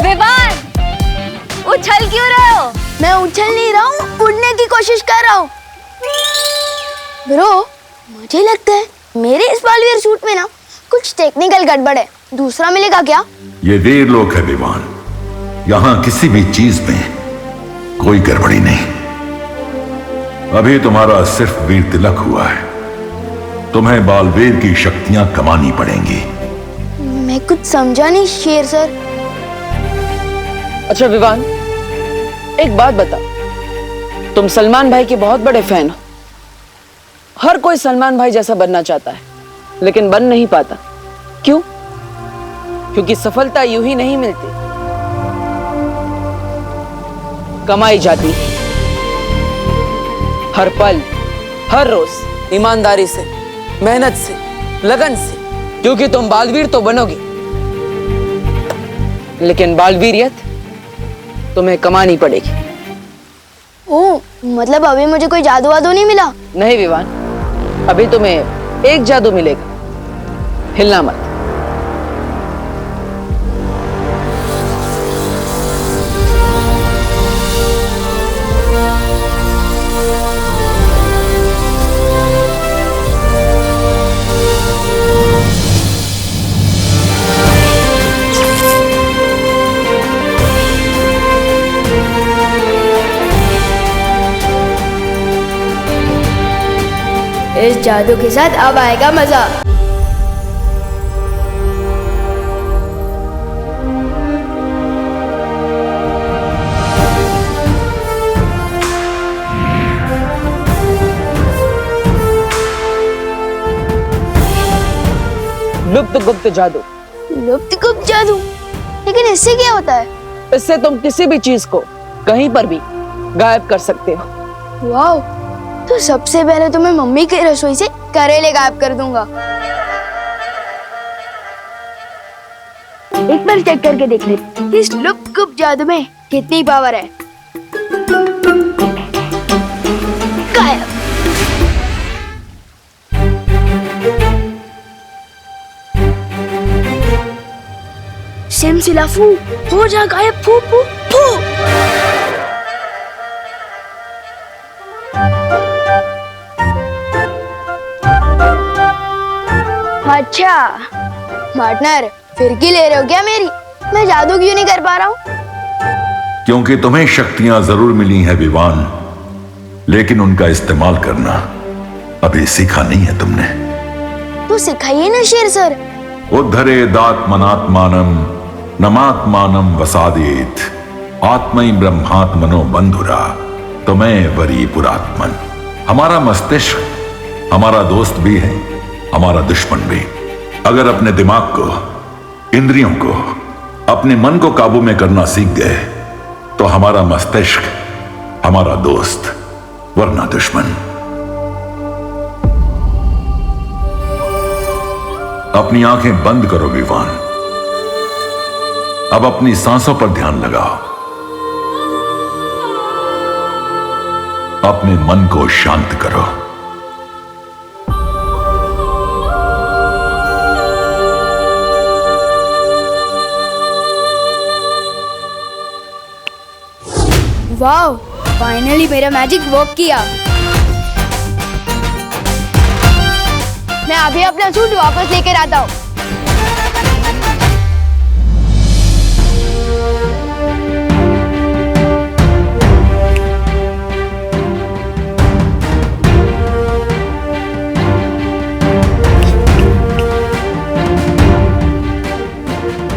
विवान उछल क्यों रहे हो? मैं उछल नहीं रहा हूँ, उड़ने की कोशिश कर रहा हूँ। ब्रो, मुझे लगता है मेरे इस बालवीर सूट में ना कुछ टेक्निकल गड़बड़ है। दूसरा मिलेगा क्या? ये वीर लोक है विवान, यहां किसी भी चीज में कोई गड़बड़ी नहीं। अभी तुम्हारा सिर्फ वीर तिलक हुआ है, तुम्हें बालवीर की शक्तियां कमानी पड़ेंगी। मैं कुछ समझा नहीं शेर सर। अच्छा विवान, एक बात बता, तुम सलमान भाई के बहुत बड़े फैन हो। हर कोई सलमान भाई जैसा बनना चाहता है लेकिन बन नहीं पाता। क्यों? क्योंकि सफलता यूं ही नहीं मिलती, कमाई जाती है हर पल, हर रोज, ईमानदारी से, मेहनत से, लगन से। क्योंकि तुम बालवीर तो बनोगे लेकिन बालवीरियत तुम्हें कमानी पड़ेगी। ओह, मतलब अभी मुझे कोई जादू वादू नहीं मिला? नहीं विवान, अभी तुम्हें एक जादू मिलेगा, हिलना मत। इस जादू के साथ अब आएगा मजा। लुप्त गुप्त जादू। लुप्त गुप्त जादू? लेकिन इससे क्या होता है? इससे तुम किसी भी चीज को कहीं पर भी गायब कर सकते हो। वाओ, तो सबसे पहले तो मैं मम्मी की रसोई से करेले गायब कर दूंगा। एक बार चेक करके देख ले इस लुप्त गुप्त जादू में कितनी पावर है। गायब। सिमसिला फू, हो जा गायब, फू फू फू। अच्छा पार्टनर, फिरकी ले रहे हो क्या मेरी? मैं जादू क्यों नहीं कर पा रहा हूँ? क्योंकि तुम्हें शक्तियां जरूर मिली हैं विवान, लेकिन उनका इस्तेमाल करना अभी सीखा नहीं है तुमने। तो सिखाइए ना शेर सर। उद्धरेदात्मनात्मानं नमात्मानं वसादेत आत्मै ब्रह्मात्मनो बंधुरा तुम्हें वरी पुरात्मन। हमारा मस्तिष्क हमारा दोस्त भी है, हमारा दुश्मन भी। अगर अपने दिमाग को इंद्रियों को, अपने मन को काबू में करना सीख गए तो हमारा मस्तिष्क हमारा दोस्त, वरना दुश्मन। अपनी आंखें बंद करो विवान। अब अपनी सांसों पर ध्यान लगाओ। अपने मन को शांत करो। वाह, फाइनली मेरा मैजिक वर्क किया। मैं अभी अपना सूट वापस लेकर आता हूँ।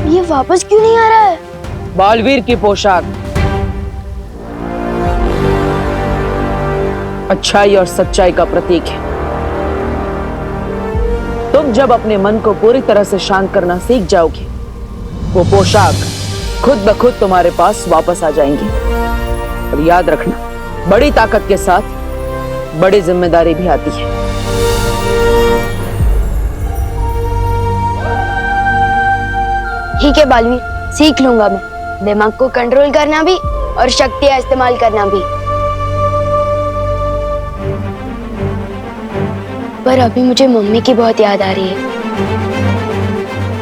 ये वापस क्यों नहीं आ रहा है? बालवीर की पोशाक अच्छाई और सच्चाई का प्रतीक है। तुम जब अपने मन को पूरी तरह से शांत करना सीख जाओगे, वो पोशाक खुद ब खुद तुम्हारे पास वापस आ जाएंगी। और याद रखना, बड़ी ताकत के साथ बड़ी जिम्मेदारी भी आती है। ठीक है बालवीर, सीख लूंगा मैं दिमाग को कंट्रोल करना भी और शक्तियां इस्तेमाल करना भी। पर अभी मुझे मम्मी की बहुत याद आ रही है।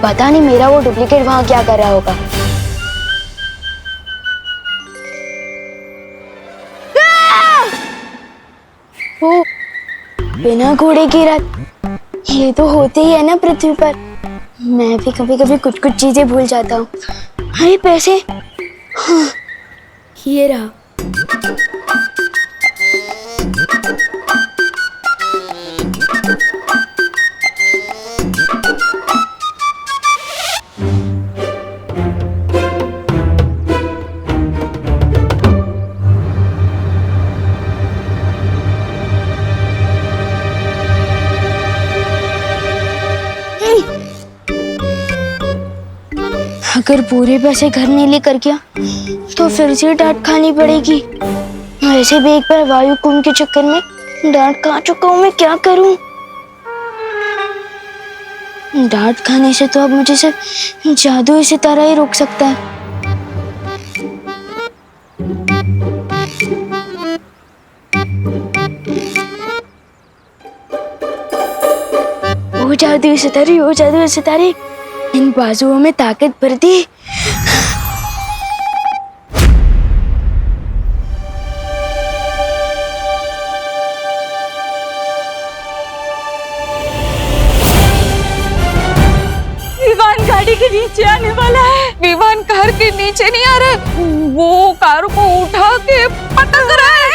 पता नहीं मेरा वो डुप्लीकेट वहां क्या कर रहा होगा। ओ, बिना घोड़े की रथ, ये तो होते ही है ना पृथ्वी पर। मैं भी कभी कभी कुछ कुछ चीजें भूल जाता हूँ। अरे पैसे, हाँ, ये रहा। अगर पूरे पैसे घर नहीं लेकर गया तो फिर से डांट खानी पड़ेगी। ऐसे भी एक बार वायु कुंभ के चक्कर में डांट खा चुका हूँ। मैं क्या करूं? डांट खाने से तो अब मुझे सिर्फ जादुई सितारा ही रोक सकता है। ओ जादुई सितारे, ओ जादुई सितारे, इन बाजुओं में ताकत भर दी। विवान गाड़ी के नीचे आने वाला है। विवान कार के नीचे नहीं आ रहा, वो कार को उठा के पटक रहा है।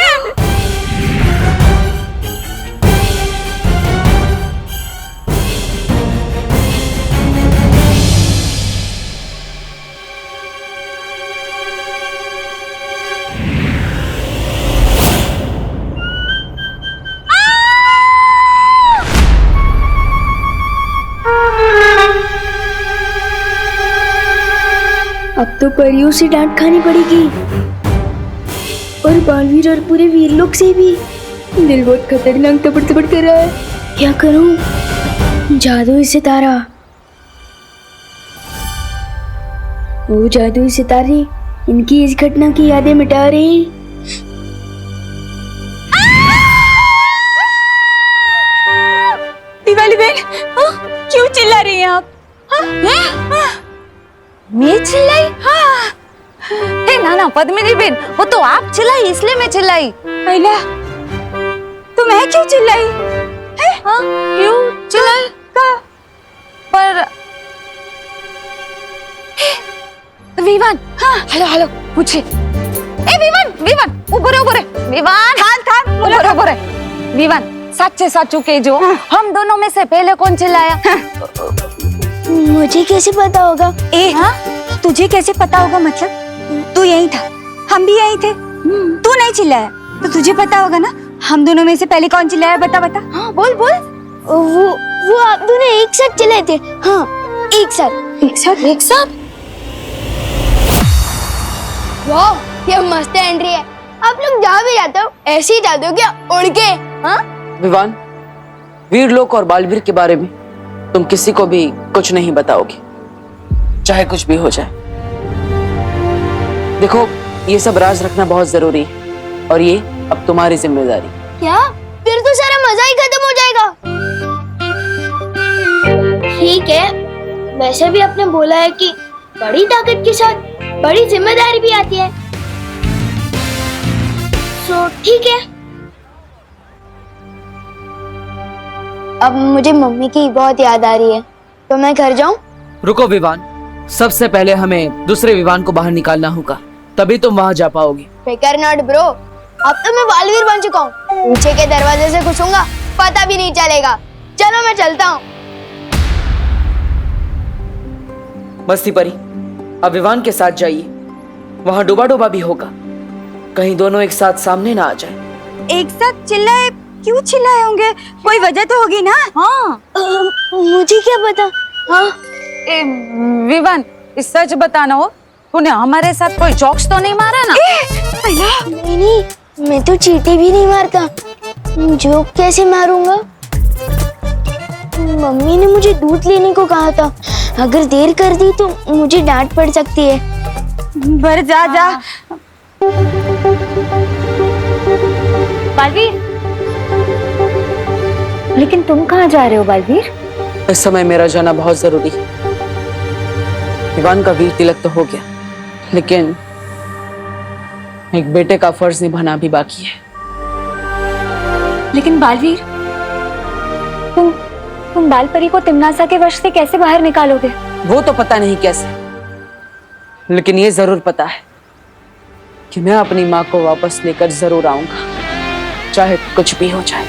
अब तो परियों से डांट खानी पड़ेगी, और बालवीर और पूरे वीर लोग से भी। दिल बहुत खतरनाक तपड़ तपड़ कर रहा है। क्या करूं? जादुई सितारा, वो जादुई सितारे इनकी इस घटना की यादें मिटा रही। दिवाली बहन, क्यों चिल्ला रही हैं आप? मैं चिल्लाई? हाँ। हे नाना पद्मिनी बेन, वो तो आप चिल्लाई इसलिए मैं चिल्लाई। अला, तो मैं क्यों चिल्लाई? हाँ, क्यों चिल्लाई? पर विवान, हाँ, हेलो हेलो पूछे। ए विवान, विवान, ऊपर ऊपर, विवान, हाँ हाँ, ऊपर ऊपर, विवान, सच्चे सच्चू के जो हम दोनों में से पहले कौन चिल्लाया? मुझे कैसे पता होगा? ए, हाँ? तुझे कैसे पता होगा? मतलब तू यही था, हम भी यही थे। तू नहीं चिल्लाया तो तुझे पता होगा ना। हम दोनों में से पहले कौन चिल्लाया? बता बता। हाँ बोल बोल। वो आप दोनों एक साथ चिल्लाए थे। हाँ, एक साथ एक साथ एक साथ। वाह ये मस्त एंट्री है। आप लोग जहाँ भी जाते हो ऐसे ही जाते हो क्या उड़ के? हाँ विवान, वीरलोक और बालवीर के बारे में तुम किसी को भी कुछ नहीं बताओगे, चाहे कुछ भी हो जाए। देखो ये सब राज रखना बहुत जरूरी है और ये अब तुम्हारी जिम्मेदारी। क्या? फिर तो सारा मजा ही खत्म हो जाएगा। ठीक है, वैसे भी आपने बोला है कि बड़ी ताकत के साथ बड़ी जिम्मेदारी भी आती है, तो ठीक है। अब मुझे मम्मी की बहुत याद आ रही है, तो मैं घर जाऊं? रुको विवान, सबसे पहले हमें दूसरे विवान को बाहर निकालना होगा, तभी तुम वहां जा पाओगे। फिकर नॉट ब्रो, अब तो मैं बालवीर बन चुका हूँ। पीछे के दरवाजे से घुसूंगा, पता भी नहीं चलेगा। चलो मैं चलता हूँ। मस्ती परी, अब विवान के साथ जाइए, वहां डूबा डूबा भी होगा, कहीं दोनों एक साथ सामने ना आ जाए। एक साथ चिल्लाए? क्यों चिल्लाए होंगे? कोई वजह तो होगी ना? हाँ मुझे क्या पता। हाँ विवान, सच बताना हो, तूने हमारे साथ कोई जोक्स तो नहीं मारा ना? नहीं, मैं तो चींटी भी नहीं मारता। जोक कैसे मारूंगा? मम्मी ने मुझे दूध लेने को कहा था, अगर देर कर दी तो मुझे डांट पड़ सकती है। बर जा जा। बालवीर, लेकिन तुम कहाँ जा रहे हो बालवीर? इस समय मेरा जाना बहुत जरूरी है। विवान का वीर तिलक तो हो गया, लेकिन एक बेटे का फर्ज निभाना भी बाकी है। लेकिन बालवीर, तुम बालपरी को तिमनासा के वश से कैसे बाहर निकालोगे? वो तो पता नहीं कैसे, लेकिन ये जरूर पता है कि मैं अपनी माँ को वापस लेकर जरूर आऊंगा, चाहे कुछ भी हो जाए।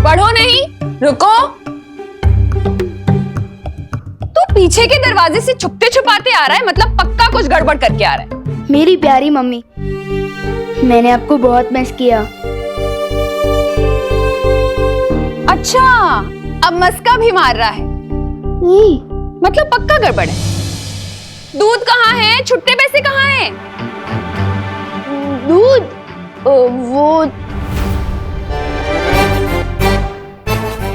पढ़ो नहीं, रुको। तू पीछे के दरवाजे से छुपते छुपाते आ रहा है, मतलब पक्का कुछ गड़बड़ करके आ रहा है। मेरी प्यारी मम्मी, मैंने आपको बहुत मिस किया। अच्छा, अब मस्का भी मार रहा है। मतलब पक्का गड़बड़ है। दूध कहाँ है? छुट्टे पैसे कहाँ हैं? दूध? वो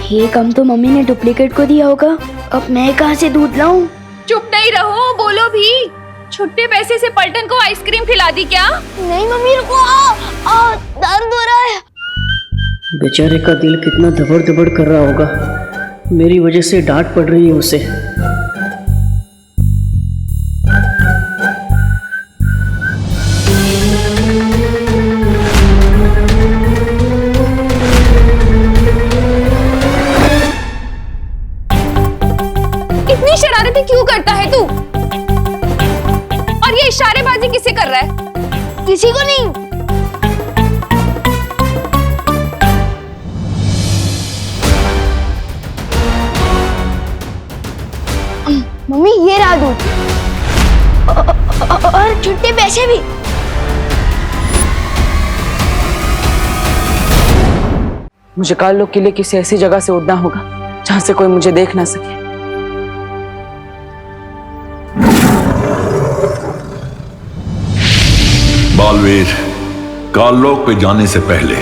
ये काम तो मम्मी ने डुप्लीकेट को दिया होगा, अब मैं कहाँ से दूध लाऊं? चुप नहीं रहो, बोलो भी। छुट्टे पैसे से पलटन को आइसक्रीम खिला दी क्या? नहीं मम्मी, रुको। दर्द हो रहा है। बेचारे का दिल कितना धबड़ धबड़ कर रहा होगा, मेरी वजह से डांट पड़ रही है उसे। इतनी शरारतें क्यों करता है तू? और ये इशारेबाजी किसे कर रहा है? किसी को नहीं। मम्मी ये रहा दूध और छुट्टे पैसे भी। मुझे काल के लिए किसी ऐसी जगह से उड़ना होगा जहां से कोई मुझे देख ना सके। बालवीर, काललोक पे जाने से पहले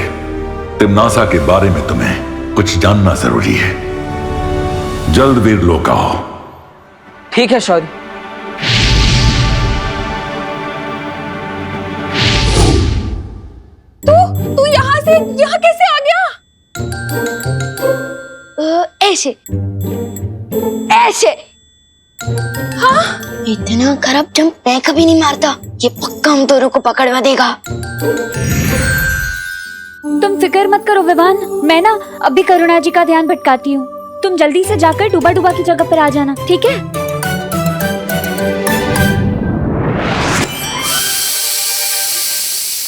तिमनासा के बारे में तुम्हें कुछ जानना जरूरी है। जल्द वीरलोक आओ। ठीक है शौर्य। तू यहाँ से यहाँ कैसे आ गया? ऐसे ऐसे। हाँ, इतना खराब जंप मैं कभी नहीं मारता। ये पक्का हम दोनों को पकड़वा देगा। तुम फिक्र मत करो विवान, मैं ना अभी करुणा जी का ध्यान भटकाती हूँ। तुम जल्दी से जाकर डूबा डूबा की जगह पर आ जाना, ठीक है?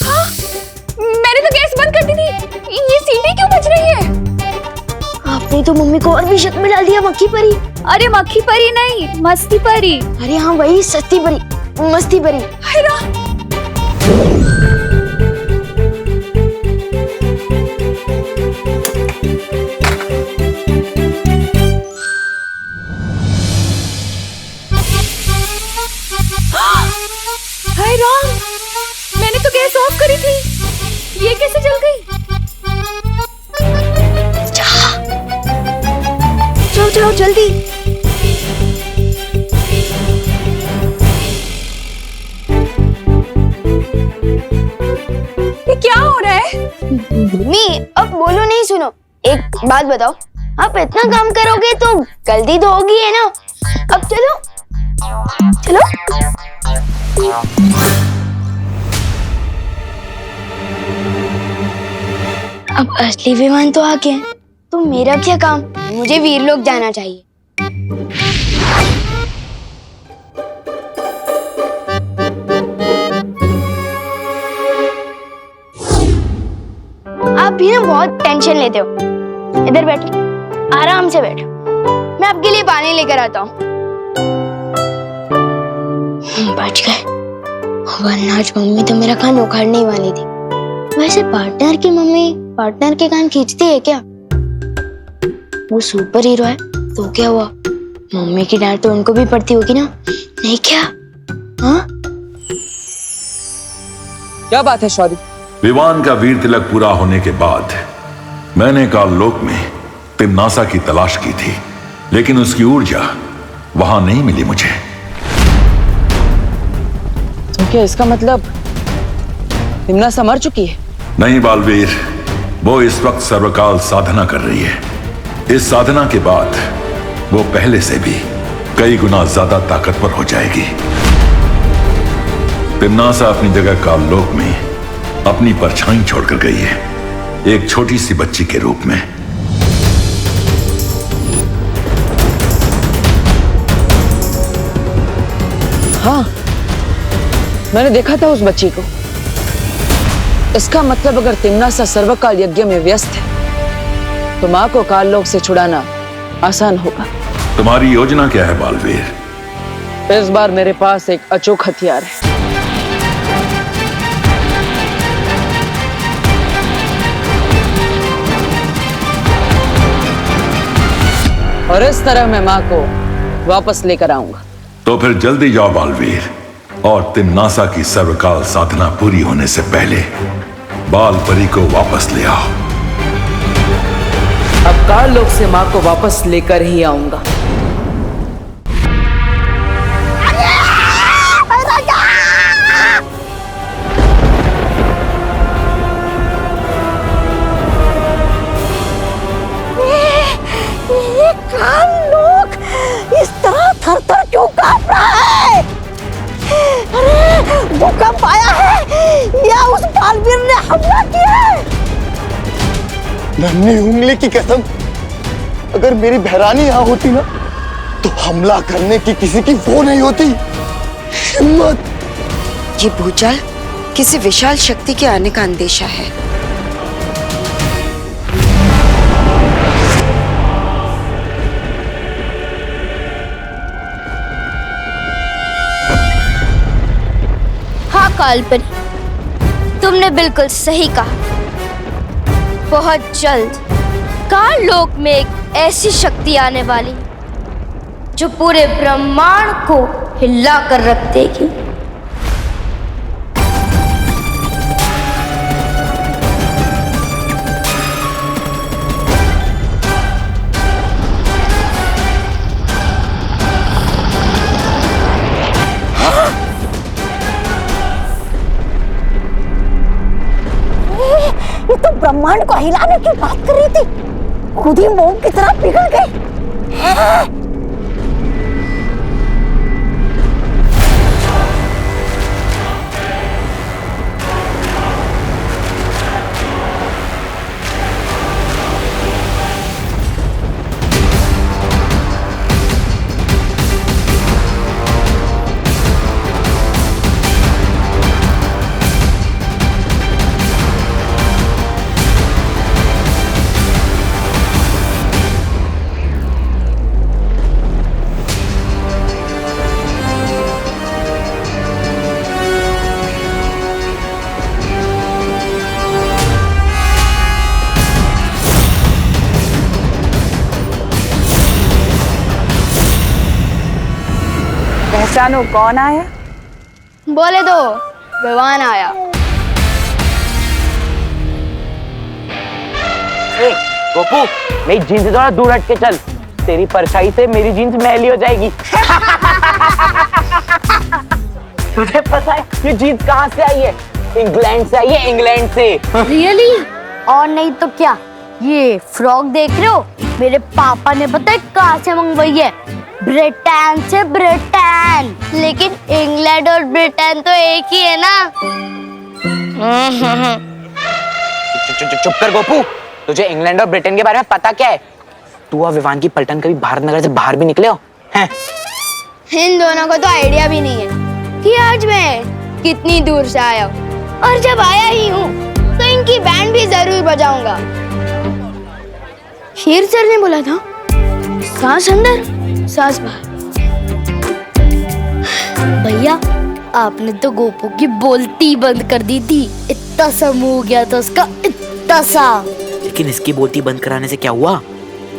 हाँ, मैंने तो गैस बंद कर दी थी। ये सीटी क्यों बज रही है? आपने तो मम्मी को और भी शक में डाल दिया, मक्खी परी। अरे मक्खी परी नहीं, मस्ती परी। अरे हाँ वही, सस्ती परी, मस्ती परी। हाय राम, मैंने तो गैस ऑफ करी थी, ये कैसे जल गई? जाओ जाओ जल्दी। ये क्या हो रहा है? मम्मी अब बोलो नहीं, सुनो एक बात बताओ, आप इतना काम करोगे तो गलती तो होगी है ना। अब चलो चलो। अब असली विमान तो आ गया, तो मेरा क्या काम, मुझे वीरलोक जाना चाहिए। आप भी ना बहुत टेंशन लेते हो। इधर बैठो, आराम से बैठो, मैं आपके लिए पानी लेकर आता हूँ। बच गए, वरना आज मम्मी तो मेरा कान उखाड़ने ही वाली थी। वैसे पार्टनर की मम्मी पार्टनर के कान खींचती है क्या? वो सुपर हीरो है तो क्या हुआ, मम्मी की डांट तो उनको भी पड़ती होगी ना, नहीं क्या? हाँ क्या बात है शौर्य? विवान का वीर तिलक पूरा होने के बाद मैंने काललोक में तिम्नासा की तलाश की थी, लेकिन उसकी ऊर्जा वहां नहीं मिली मुझे। तो क्या इसका मतलब तिम्नासा मर चुकी है? नहीं बालवीर, वो इस वक्त सर्वकाल साधना कर रही है। इस साधना के बाद वो पहले से भी कई गुना ज्यादा ताकतवर हो जाएगी। तिम्नासा अपनी जगह काललोक में अपनी परछाई छोड़कर गई है, एक छोटी सी बच्ची के रूप में। हाँ, मैंने देखा था उस बच्ची को। इसका मतलब अगर तिम्नासा सर्वकाल यज्ञ में व्यस्त है तो माँ को काललोक से छुड़ाना आसान होगा। तुम्हारी योजना क्या है बालवीर? इस बार मेरे पास एक अचूक हथियार है। और इस तरह मैं माँ को वापस लेकर आऊंगा। तो फिर जल्दी जाओ बालवीर, और तिम्नासा की सर्वकाल साधना पूरी होने से पहले बाल परी को वापस ले आओ। अब काललोक से माँ को वापस लेकर ही आऊंगा। ये काललोक इस तरह थर-थर क्यों कांप रहा है? अरे भूकंप आया है या उस बालवीर ने हमला किया है? नन्ही उंगली की कसम, अगर मेरी बहरानी यहाँ होती ना तो हमला करने की किसी की वो नहीं होती हिम्मत। ये भूचाल किसी विशाल शक्ति के आने का अंदेशा है। हाँ कालपरी, तुमने बिल्कुल सही कहा। बहुत जल्द काललोक में एक ऐसी शक्ति आने वाली जो पूरे ब्रह्मांड को हिला कर रख देगी। ये तो ब्रह्मांड को हिलाने की बात कर रही थी, खुद ही मोम की तरह पिघल गई। सानू कौन आया? बोले दो, विवान आया। गोपू, मेरी जीन्स से थोड़ा दूर हट के चल, तेरी परछाई से मेरी जीन्स मैली हो जाएगी। तुझे पता है ये जीन्स कहाँ से आई है? इंग्लैंड से आई है, इंग्लैंड से। रियली? और नहीं तो क्या, ये फ्रॉक देख रहे हो, मेरे पापा ने पता है कहाँ से मंगवाई है? ब्रिटेन से। ब्रिटेन, लेकिन इंग्लैंड और ब्रिटेन तो एक ही है ना। चुप कर गोपू, तुझे इंग्लैंड और ब्रिटेन के बारे में पता क्या है? तू और विवान की पलटन कभी भारत नगर से बाहर भी निकले हो? हैं? इन दोनों को तो आइडिया भी नहीं है कि आज मैं कितनी दूर से आया हूँ, और जब आया ही हूँ तो इनकी बैंड भी जरूर बजाऊंगा। शेर सर ने बोला था, सांस अंदर सांस बाहर। भैया, आपने तो गोपू की बोलती बंद कर दी थी, इतना सा मुंह हो गया था उसका, इतना सा। लेकिन इसकी बोलती बंद कराने से क्या हुआ?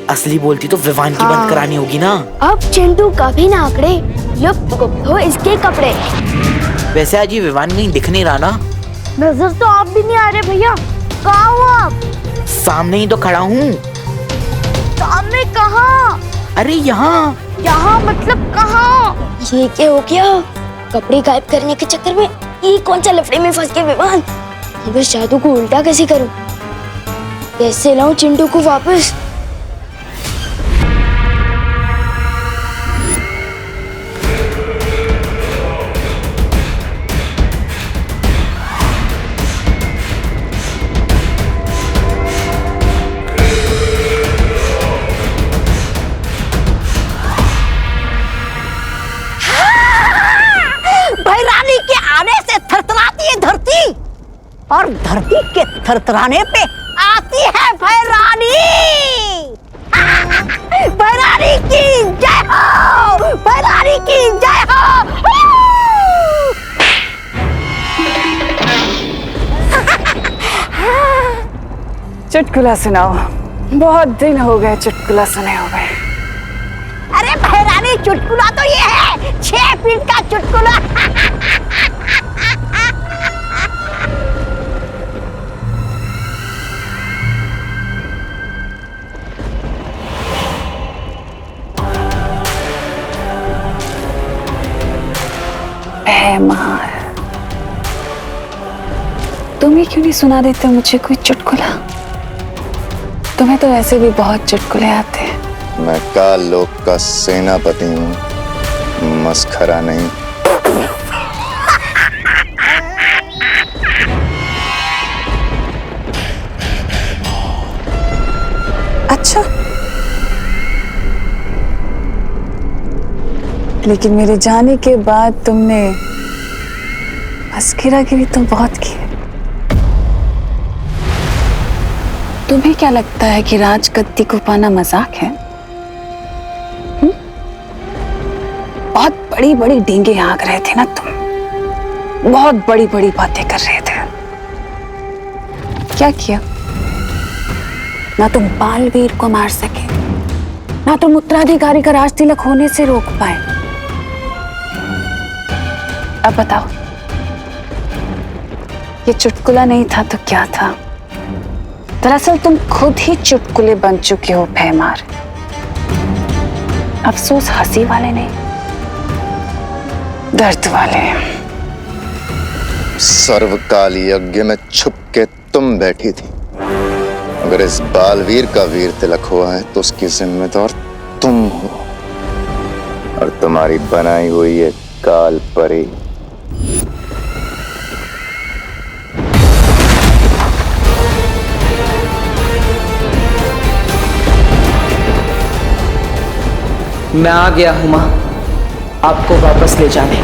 असली बोलती तो विवान की बंद करानी होगी ना। अब चिंटू कभी ना आंकड़े, तो इसके कपड़े। वैसे आज ये विवान कहीं दिख नहीं रहा ना? नजर तो आप भी नहीं आ रहे भैया, कहाँ हो आप? सामने ही तो खड़ा हूँ। सामने कहाँ? अरे यहाँ। यहाँ मतलब कहाँ? ये क्या हो गया? कपड़े गायब करने के चक्कर में ये कौन सा लफड़े में फंस गए विवान? अब इस जादू को उल्टा कैसे करूं? कैसे लाऊं चिंटू को वापस? भैरानी के आने से थरथराती है धरती, और धरती के थरथराने पे आती है भैरानी। भैरानी की जय हो, भैरानी की जय हो। चुटकुला सुनाओ, बहुत दिन हो गए चुटकुला सुने हो गए। अरे भैरानी, चुटकुला तो ये है 6 फीट का चुटकुला। मार, तुम्हें क्यों नहीं सुना देते मुझे कोई चुटकुला? तुम्हें तो ऐसे भी बहुत चुटकुले आते हैं। मैं काल लोक का सेनापति हूँ, मस्खरा नहीं। अच्छा, लेकिन मेरे जाने के बाद तुमने मस्खरागिरी तो बहुत की है। तुम्हें क्या लगता है कि राजगद्दी को पाना मजाक है? बहुत बड़ी बड़ी डींगे हाँक रहे थे ना तुम, बहुत बड़ी बड़ी बातें कर रहे थे। क्या किया? ना तुम बालवीर को मार सके, ना तुम उत्तराधिकारी का राज तिलक होने से रोक पाए। अब बताओ, ये चुटकुला नहीं था तो क्या था? दरअसल तुम खुद ही चुटकुले बन चुके हो भैमार। अफसोस हंसी वाले नहीं, दर्द वाले। सर्वकाल यज्ञ में छुप के तुम बैठी थी। अगर इस बालवीर का वीर तिलक हुआ है तो उसकी जिम्मेदार तुम हो, और तुम्हारी बनाई हुई ये काल परी। मैं आ गया हूं मां, आपको वापस ले जाने।